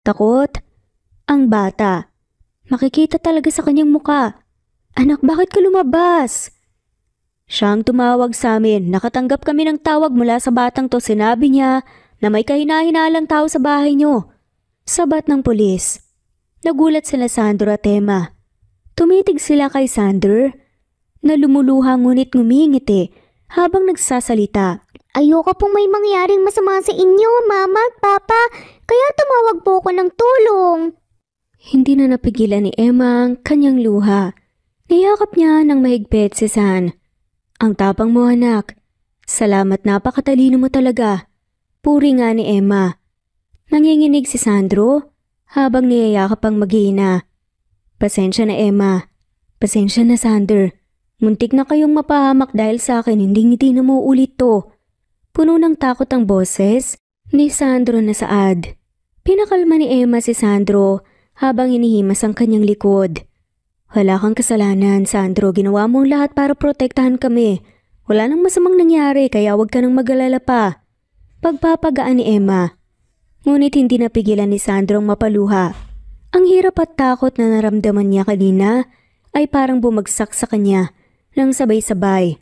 Takot? Ang bata. Makikita talaga sa kanyang muka. Anak, bakit ka lumabas? Siyang tumawag sa amin. Nakatanggap kami ng tawag mula sa batang to. Sinabi niya na may kahina-hinalang tao sa bahay niyo. Sabat ng pulis. Nagulat sila Sandro at Emma. Tumitig sila kay Sander na lumuluha ngunit ngumingiti habang nagsasalita. Ayoko pong may mangyaring masama sa inyo, Mama at Papa. Kaya tumawag po ako ng tulong. Hindi na napigilan ni Emma ang kanyang luha. Niyakap niya ng mahigpit si San. Ang tapang mo anak. Salamat, napakatalino mo talaga. Puri nga ni Emma. Nanginginig si Sandro habang niyayakap ang mag-iina. Pasensya na Emma. Pasensya na Sander. Muntik na kayong mapahamak dahil sa akin, hindi na mo ulit to. Puno ng takot ang boses ni Sandro na saad. Pinakalma ni Emma si Sandro habang inihimas ang kanyang likod. Wala kang kasalanan, Sandro. Ginawa mo ang lahat para protektahan kami. Wala nang masamang nangyari kaya huwag ka nang mag-alala pa. Pagpapagaan ni Emma. Ngunit hindi napigilan ni Sandro ang mapaluha. Ang hirap at takot na naramdaman niya kanina ay parang bumagsak sa kanya nang sabay-sabay.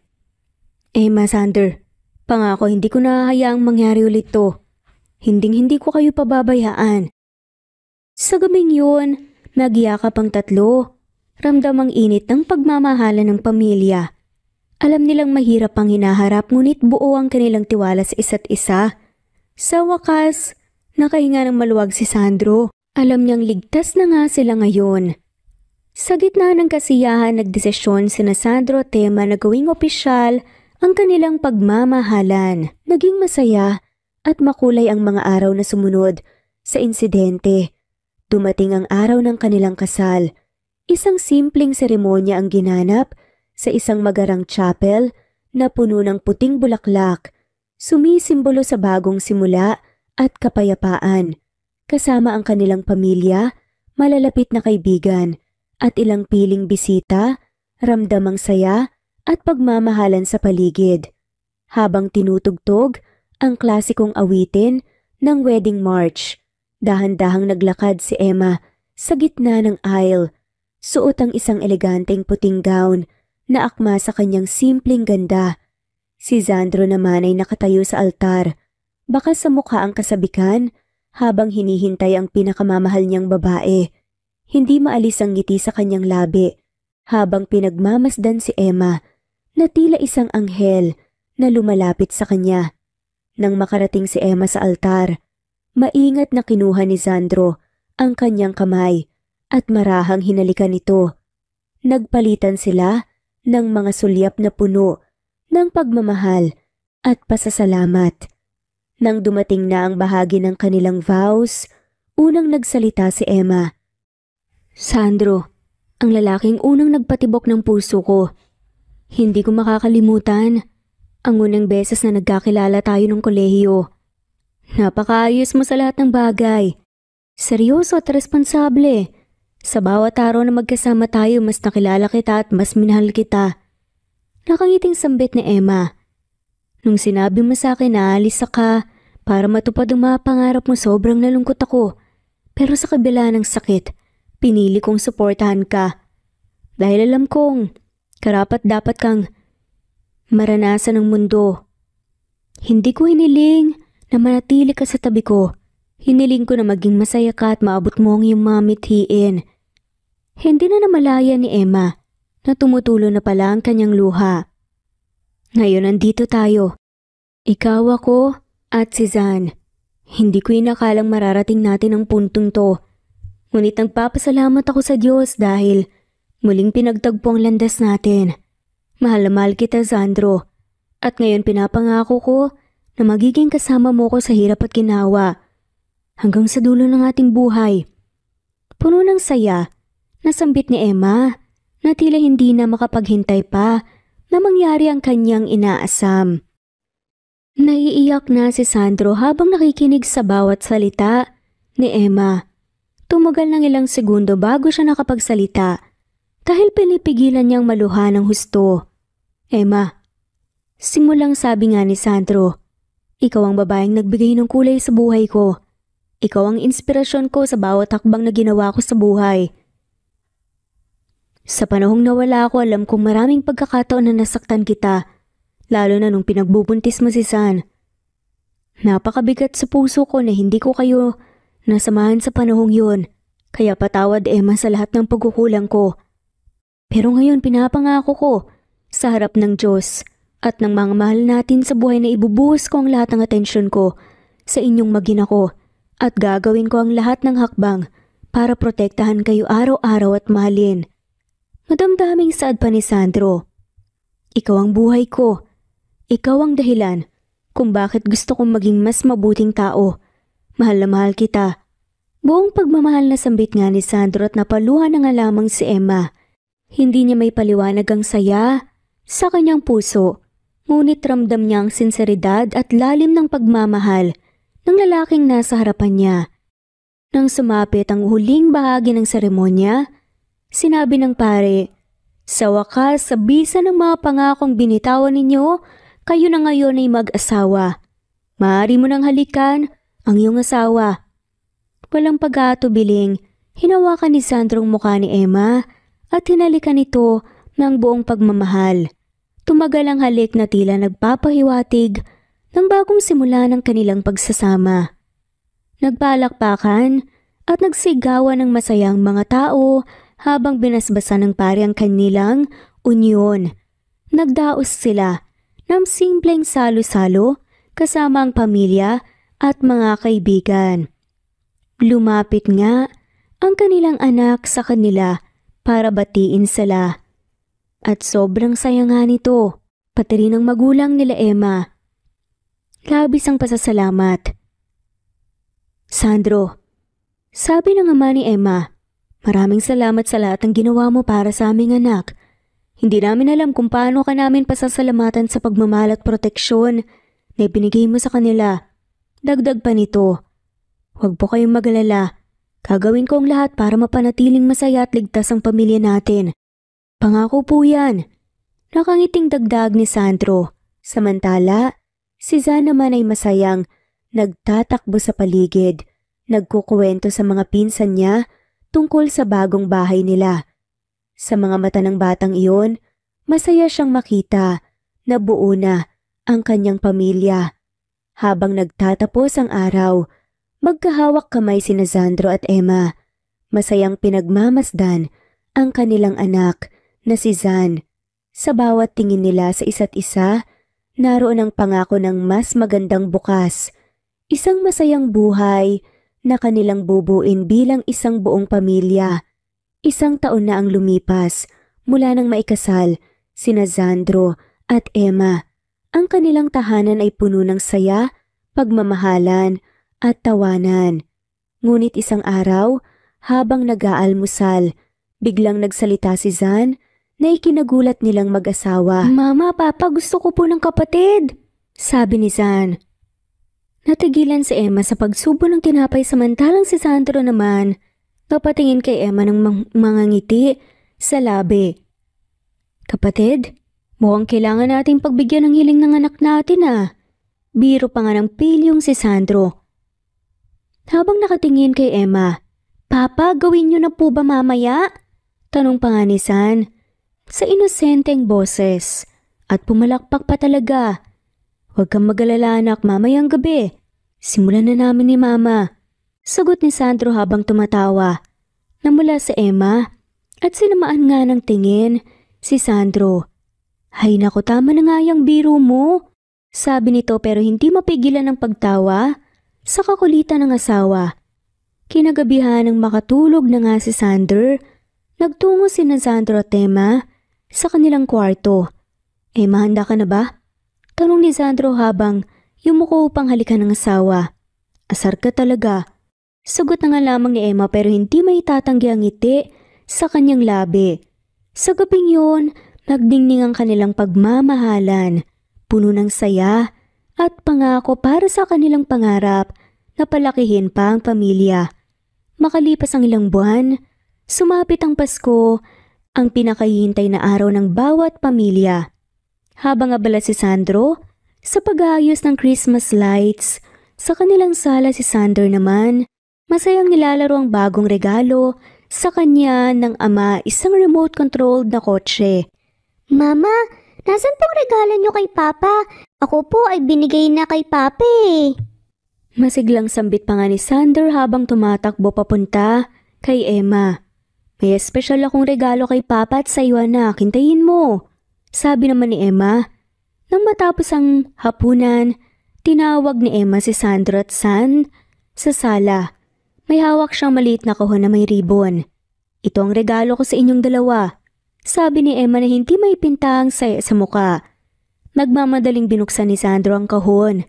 Emma, Sander, pangako hindi ko nahahayaang mangyari ulit to. Hinding-hindi ko kayo pababayaan. Sa gabing yun, nagyakap ang tatlo. Ramdam ang init ng pagmamahalan ng pamilya. Alam nilang mahirap ang hinaharap ngunit buo ang kanilang tiwala sa isa't isa. Sa wakas, nakahinga ng maluwag si Sandro. Alam niyang ligtas na nga sila ngayon. Sa gitna ng kasiyahan, nagdesisyon sina Sandro at Emma na gawing opisyal ang kanilang pagmamahalan. Naging masaya at makulay ang mga araw na sumunod sa insidente. Dumating ang araw ng kanilang kasal. Isang simpleng seremonya ang ginanap sa isang magarang chapel na puno ng puting bulaklak, sumisimbolo sa bagong simula at kapayapaan. Kasama ang kanilang pamilya, malalapit na kaibigan, at ilang piling bisita, ramdam ang saya at pagmamahalan sa paligid. Habang tinutugtog ang klasikong awitin ng wedding march, dahan-dahang naglakad si Emma sa gitna ng aisle. Suot ang isang eleganteng puting gown na akma sa kanyang simpleng ganda. Si Sandro naman ay nakatayo sa altar, baka sa mukha ang kasabikan, habang hinihintay ang pinakamamahal niyang babae. Hindi maalis ang ngiti sa kanyang labi habang pinagmamasdan si Emma na tila isang anghel na lumalapit sa kanya. Nang makarating si Emma sa altar, maingat na kinuha ni Sandro ang kanyang kamay at marahang hinalikan ito. Nagpalitan sila ng mga sulyap na puno ng pagmamahal at pasasalamat. Nang dumating na ang bahagi ng kanilang vows, unang nagsalita si Emma. Sandro, ang lalaking unang nagpatibok ng puso ko. Hindi ko makakalimutan ang unang beses na nagkakilala tayo ng kolehiyo. Napakaayos mo sa lahat ng bagay. Seryoso at responsable. Sa bawat araw na magkasama tayo, mas nakilala kita at mas minahal kita. Nakangiting sambit ni Emma. Nung sinabi mo sa akin na alis ka para matupad ang mga pangarap mo, sobrang nalungkot ako. Pero sa kabila ng sakit, pinili kong suportahan ka. Dahil alam kong karapat dapat kang maranasan ng mundo. Hindi ko hiniling na manatili ka sa tabi ko. Hiniling ko na maging masaya ka at maabot mo ang iyong mga mithiin. Hindi na namalaya ni Emma na tumutulo na pala ang kanyang luha. Ngayon nandito tayo. Ikaw, ako at si Zan. Hindi ko inakalang mararating natin ang puntong to. Ngunit nagpapasalamat ako sa Diyos dahil muling pinagtagpo ang landas natin. Mahal na mahal kita, Sandro. At ngayon pinapangako ko na magiging kasama mo ko sa hirap at ginawa. Hanggang sa dulo ng ating buhay. Puno ng saya, nasambit ni Emma na tila hindi na makapaghintay pa na mangyari ang kanyang inaasam. Naiiyak na si Sandro habang nakikinig sa bawat salita ni Emma. Tumagal ng ilang segundo bago siya nakapagsalita dahil pinipigilan niyang maluha ng husto. Emma, simulang sabi nga ni Sandro, ikaw ang babaeng nagbigay ng kulay sa buhay ko. Ikaw ang inspirasyon ko sa bawat hakbang na ginawa ko sa buhay. Sa panahong nawala ako, alam kong maraming pagkakataon na nasaktan kita, lalo na nung pinagbubuntis mo si San. Napakabigat sa puso ko na hindi ko kayo nasamahan sa panahong yun, kaya patawad Emma sa lahat ng pagkukulang ko. Pero ngayon pinapangako ko sa harap ng Diyos at ng mga mahal natin sa buhay na ibubuhos ko ang lahat ng atensyon ko sa inyong mag-ina ko at gagawin ko ang lahat ng hakbang para protektahan kayo araw-araw at mahalin. Madamdaming saad pa ni Sandro. Ikaw ang buhay ko. Ikaw ang dahilan kung bakit gusto kong maging mas mabuting tao. Mahal na mahal kita. Buong pagmamahal na sambit nga ni Sandro at napaluhan na nga lamang si Emma. Hindi niya may paliwanag ang saya sa kanyang puso, ngunit ramdam niya ang sinseridad at lalim ng pagmamahal ng lalaking nasa harapan niya. Nang sumapit ang huling bahagi ng seremonya, sinabi ng pare, sa wakas, sa bisa ng mga pangakong binitawan ninyo, kayo na ngayon ay mag-asawa. Maaari mo nang halikan ang iyong asawa. Walang pag-aatubiling, hinawakan ni Sandrong mukha ni Emma at hinalikan ito ng buong pagmamahal. Tumagal ang halik na tila nagpapahiwatig ng bagong simula ng kanilang pagsasama. Nagpalakpakan at nagsigawan ng masayang mga tao habang binasbasan ng pare ang kanilang unyon. Nagdaos sila ng simpleng salo-salo kasama ang pamilya at mga kaibigan. Lumapit nga ang kanilang anak sa kanila para batiin sila. At sobrang saya nga nito, pati rin ang magulang nila Emma. Labis ang pasasalamat. Sandro, sabi ng ama ni Emma, maraming salamat sa lahat ng ginawa mo para sa aming anak. Hindi namin alam kung paano ka namin pasasalamatan sa pagmamahal at proteksyon na ibinigay mo sa kanila. Dagdag pa nito, huwag po kayong mag-alala. Gagawin ko ang lahat para mapanatiling masaya at ligtas ang pamilya natin. Pangako po yan. Nakangiting dagdag ni Sandro. Samantala, si Zan naman ay masayang nagtatakbo sa paligid. Nagkukuwento sa mga pinsan niya tungkol sa bagong bahay nila. Sa mga mata ng batang iyon, masaya siyang makita na buo na ang kanyang pamilya. Habang nagtatapos ang araw, magkahawak kamay sina Sandro at Emma. Masayang pinagmamasdan ang kanilang anak na si Zan. Sa bawat tingin nila sa isa't isa, naroon ang pangako ng mas magandang bukas. Isang masayang buhay na kanilang bubuin bilang isang buong pamilya. Isang taon na ang lumipas mula nang maikasal sina Sandro at Emma. Ang kanilang tahanan ay puno ng saya, pagmamahalan at tawanan. Ngunit isang araw, habang nag-aalmusal, biglang nagsalita si Zan na ikinagulat nilang mag-asawa. Mama, Papa, gusto ko po ng kapatid, sabi ni Zan. Natigilan si Emma sa pagsubo ng tinapay samantalang si Sandro naman napatingin kay Emma ng mga ngiti sa labi. Kapatid, mukhang kailangan nating pagbigyan ng hiling ng anak natin Biro pa nga ng pilyong si Sandro. Habang nakatingin kay Emma, Papa, gawin niyo na po ba mamaya? Tanong pa nga ni San sa inosenteng boses at pumalakpak pa talaga. Huwag kang mag-alala anak, mamayang gabi. Simulan na namin ni Mama. Sagot ni Sandro habang tumatawa. Namula sa Emma at sinamaan nga ng tingin si Sandro. Hay nako, tama na nga yung biro mo. Sabi nito pero hindi mapigilan ng pagtawa sa kakulitan ng asawa. Kinagabihan ng makatulog na nga si Sander, nagtungo si Sandro at Emma sa kanilang kwarto. Emma, handa ka na ba? Tanong ni Sandro habang yumuko upang halikan ng asawa. Asar ka talaga. Sagot na nga lamang ni Emma pero hindi maitatanggi ang ngiti sa kanyang labi. Sa gabing yun, nagdingning ang kanilang pagmamahalan, puno ng saya at pangako para sa kanilang pangarap na palakihin pa ang pamilya. Makalipas ang ilang buwan, sumapit ang Pasko, ang pinakahihintay na araw ng bawat pamilya. Habang abala si Sandro sa pag-aayos ng Christmas lights, sa kanilang sala si Sander naman, masayang nilalaro ang bagong regalo sa kanya ng ama, isang remote-controlled na kotse. Mama, nasan pong regalo niyo kay Papa? Ako po ay binigay na kay Papa eh. Masiglang sambit pa nga ni Sander habang tumatakbo papunta kay Emma. May espesyal akong regalo kay Papa at sa iyo anak, hintayin mo. Sabi naman ni Emma. Nang matapos ang hapunan, tinawag ni Emma si Sandro at San sa sala. May hawak siyang maliit na kahon na may ribbon. Ito ang regalo ko sa inyong dalawa. Sabi ni Emma na hindi may pintang saya sa muka. Nagmamadaling binuksan ni Sandro ang kahon.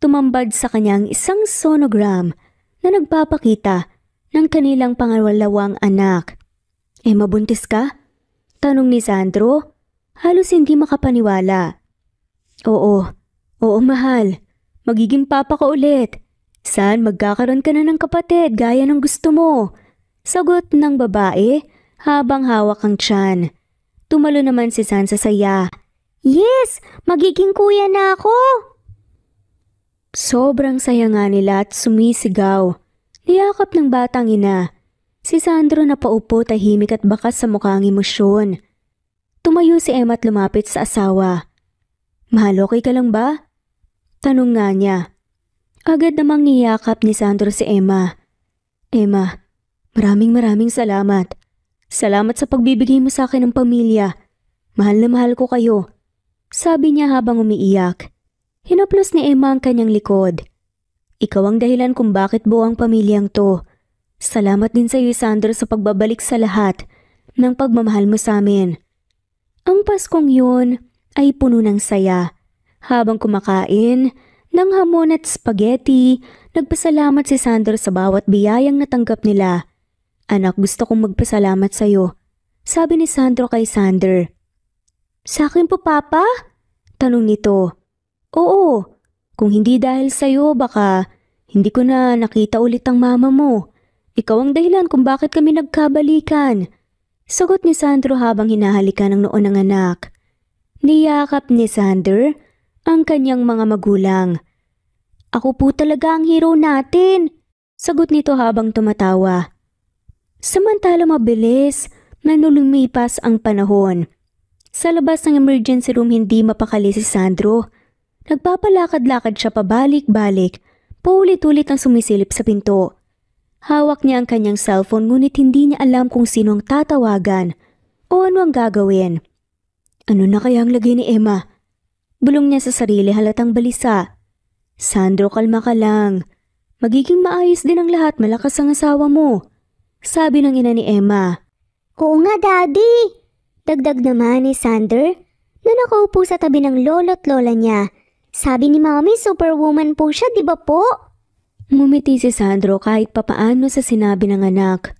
Tumambad sa kanyang isang sonogram na nagpapakita ng kanilang pangalawang anak. Emma, buntis ka? Tanong ni Sandro. Halos hindi makapaniwala. Oo mahal. Magiging papa ka ulit. San, magkakaroon ka na ng kapatid gaya ng gusto mo. Sagot ng babae habang hawak ang tiyan. Tumalo naman si San sa saya. Yes! Magiging kuya na ako! Sobrang saya nga nila at sumisigaw. Niyakap ng batang ina. Si Sandro na paupo tahimik at bakas sa mukha ang emosyon. Tumayo si Emma at lumapit sa asawa. Mahal, okay ka lang ba? Tanong nga niya. Agad namang niyakap ni Sandro si Emma. Emma, maraming salamat. Salamat sa pagbibigay mo sa akin ng pamilya. Mahal na mahal ko kayo. Sabi niya habang umiiyak. Hinaplos ni Emma ang kanyang likod. Ikaw ang dahilan kung bakit buo ang pamilyang to. Salamat din sa iyo, Sandro, sa pagbabalik sa lahat ng pagmamahal mo sa amin. Ang Paskong yun ay puno ng saya. Habang kumakain ng hamon at spaghetti, nagpasalamat si Sandro sa bawat biyayang natanggap nila. Anak, gusto kong magpasalamat sa iyo. Sabi ni Sandro kay Sander. Sa akin po, Papa? Tanong nito. Oo, kung hindi dahil sa iyo, baka hindi ko na nakita ulit ang mama mo. Ikaw ang dahilan kung bakit kami nagkabalikan. Sagot ni Sandro habang hinahalikan ng noon ng anak. Niyakap ni Sander ang kanyang mga magulang. Ako po talaga ang hero natin. Sagot nito habang tumatawa. Samantala mabilis na lumipas ang panahon. Sa labas ng emergency room hindi mapakali si Sandro. Nagpapalakad-lakad siya pabalik-balik, paulit-ulit ang sumisilip sa pinto. Hawak niya ang kanyang cellphone ngunit hindi niya alam kung sino ang tatawagan o ano ang gagawin. Ano na kaya ang lagay ni Emma? Bulong niya sa sarili halatang balisa. Sandro, kalma ka lang. Magiging maayos din ang lahat, malakas ang asawa mo. Sabi ng ina ni Emma. Oo nga, Daddy! Dagdag naman ni Sander na nakaupo sa tabi ng lolo't lola niya. Sabi ni Mami, superwoman po siya, di ba po? Ngumiti si Sandro kahit papaano sa sinabi ng anak.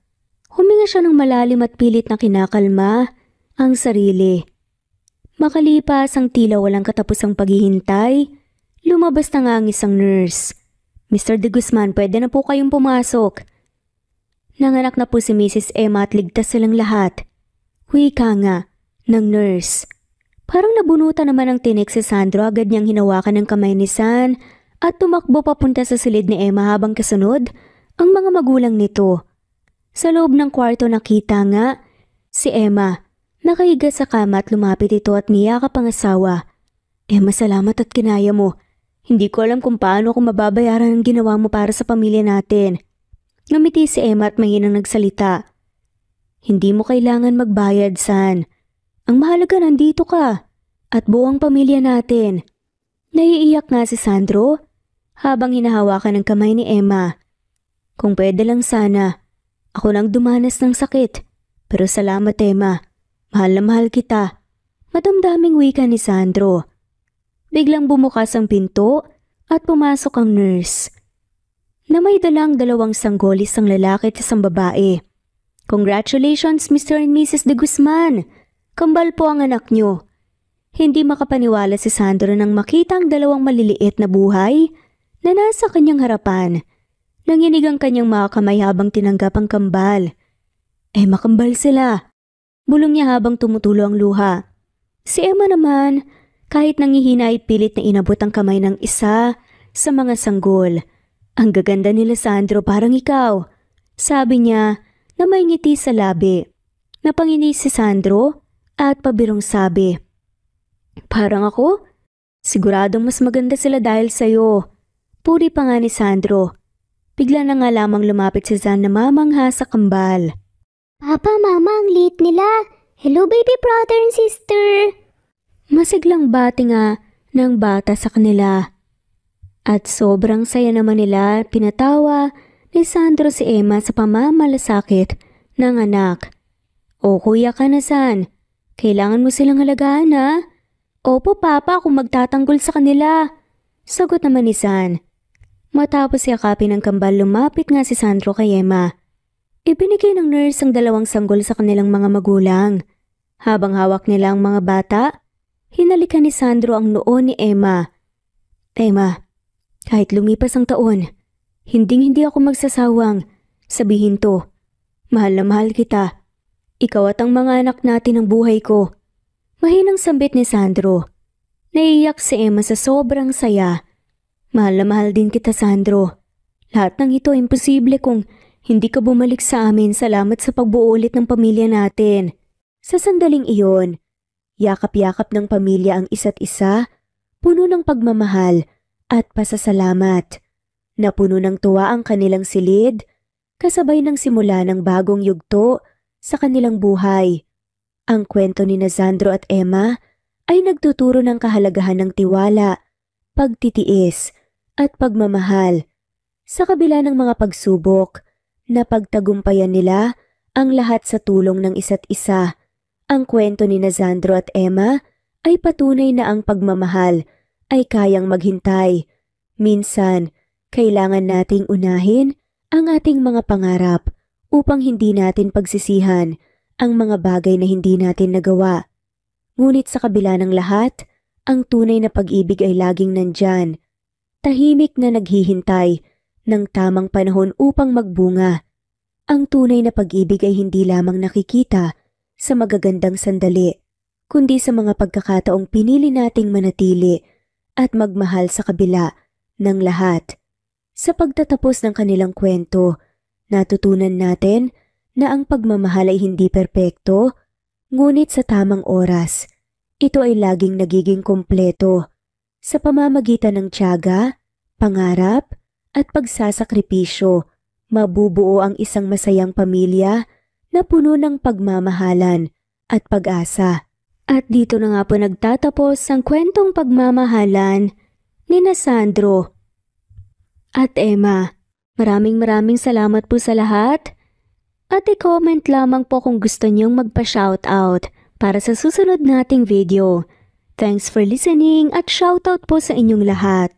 Huminga siya ng malalim at pilit na kinakalma ang sarili. Makalipas ang tila walang katapusang paghihintay, lumabas na nga ang isang nurse. Mr. De Guzman, pwede na po kayong pumasok. Nanganak na po si Mrs. Emma at ligtas silang lahat. Wika nga ng nurse. Parang nabunutan naman ang tinik si Sandro, agad niyang hinawakan ng kamay ni San at tumakbo papunta sa silid ni Emma habang kasunod ang mga magulang nito. Sa loob ng kwarto nakita nga si Emma, nakahiga sa kama at lumapit ito at niyakap ang asawa. Emma, salamat at kinaya mo. Hindi ko alam kung paano ko mababayaran ang ginawa mo para sa pamilya natin. Ngumiti si Emma at mahinang nagsalita. Hindi mo kailangan magbayad, San. Ang mahalaga nandito ka at buong pamilya natin. Naiiyak nga si Sandro habang hinahawakan ng kamay ni Emma. Kung pwede lang sana, ako nang dumanas ng sakit. Pero salamat, Emma. Mahal na mahal kita. Madamdaming wika ni Sandro. Biglang bumukas ang pinto at pumasok ang nurse. Na may dalang 2 sanggolis ang lalaki at isang babae. Congratulations, Mr. and Mrs. De Guzman! Kambal po ang anak niyo. Hindi makapaniwala si Sandro nang makita ang 2 maliliit na buhay na nasa kanyang harapan. Nanginig ang kanyang mga kamay habang tinanggap ang kambal. Emma, kambal sila. Bulong niya habang tumutulo ang luha. Si Emma naman, kahit nangihina ay pilit na inabot ang kamay ng isa sa mga sanggol. Ang gaganda nila, Sandro, parang ikaw. Sabi niya na may ngiti sa labi. Napangini si Sandro at pabirong sabi, parang ako? Siguradong mas maganda sila dahil sa'yo. Puri pa nga ni Sandro. Bigla na nga lamang lumapit si Zan na mamangha sa kambal. Papa, Mama, ang liit nila. Hello, baby brother and sister. Masiglang bati nga ng bata sa kanila. At sobrang saya naman nila pinatawa ni Sandro si Emma sa pamamalasakit ng anak. O kuya ka na, San. Kailangan mo silang alagaan, ha? Opo, Papa, kung magtatanggol sa kanila. Sagot naman ni San. Matapos yakapin ng kambal, lumapit nga si Sandro kay Emma. Ibinigay ng nurse ang 2 sanggol sa kanilang mga magulang. Habang hawak nila ang mga bata, hinalikan ni Sandro ang noo ni Emma. Emma, kahit lumipas ang taon, hindi ako magsasawang sabihin to. Mahal na mahal kita. Ikaw at ang mga anak natin ang buhay ko. Mahinang sambit ni Sandro. Naiiyak si Emma sa sobrang saya. Mahal na mahal din kita, Sandro. Lahat ng ito imposible kung hindi ka bumalik sa amin. Salamat sa pagbuo ulit ng pamilya natin. Sa sandaling iyon, yakap-yakap ng pamilya ang isa't isa, puno ng pagmamahal at pasasalamat. Napuno ng tuwa ang kanilang silid, kasabay ng simula ng bagong yugto sa kanilang buhay. Ang kwento ni Sandro at Emma ay nagtuturo ng kahalagahan ng tiwala, pagtitiis at pagmamahal. Sa kabila ng mga pagsubok, napagtagumpayan nila ang lahat sa tulong ng isa't isa. Ang kwento ni Sandro at Emma ay patunay na ang pagmamahal ay kayang maghintay. Minsan, kailangan nating unahin ang ating mga pangarap upang hindi natin pagsisihan ang mga bagay na hindi natin nagawa. Ngunit sa kabila ng lahat, ang tunay na pag-ibig ay laging nandyan. Tahimik na naghihintay ng tamang panahon upang magbunga. Ang tunay na pag-ibig ay hindi lamang nakikita sa magagandang sandali, kundi sa mga pagkakataong pinili nating manatili at magmahal sa kabila ng lahat. Sa pagtatapos ng kanilang kwento, natutunan natin na ang pagmamahal ay hindi perpekto, ngunit sa tamang oras, ito ay laging nagiging kompleto. Sa pamamagitan ng tiyaga, pangarap, at pagsasakripisyo, mabubuo ang isang masayang pamilya na puno ng pagmamahalan at pag-asa. At dito na nga po nagtatapos ang kwentong pagmamahalan ni Sandro at Emma. Maraming salamat po sa lahat. At i-comment lamang po kung gusto niyong magpa-shoutout para sa susunod nating video. Thanks for listening at shoutout po sa inyong lahat.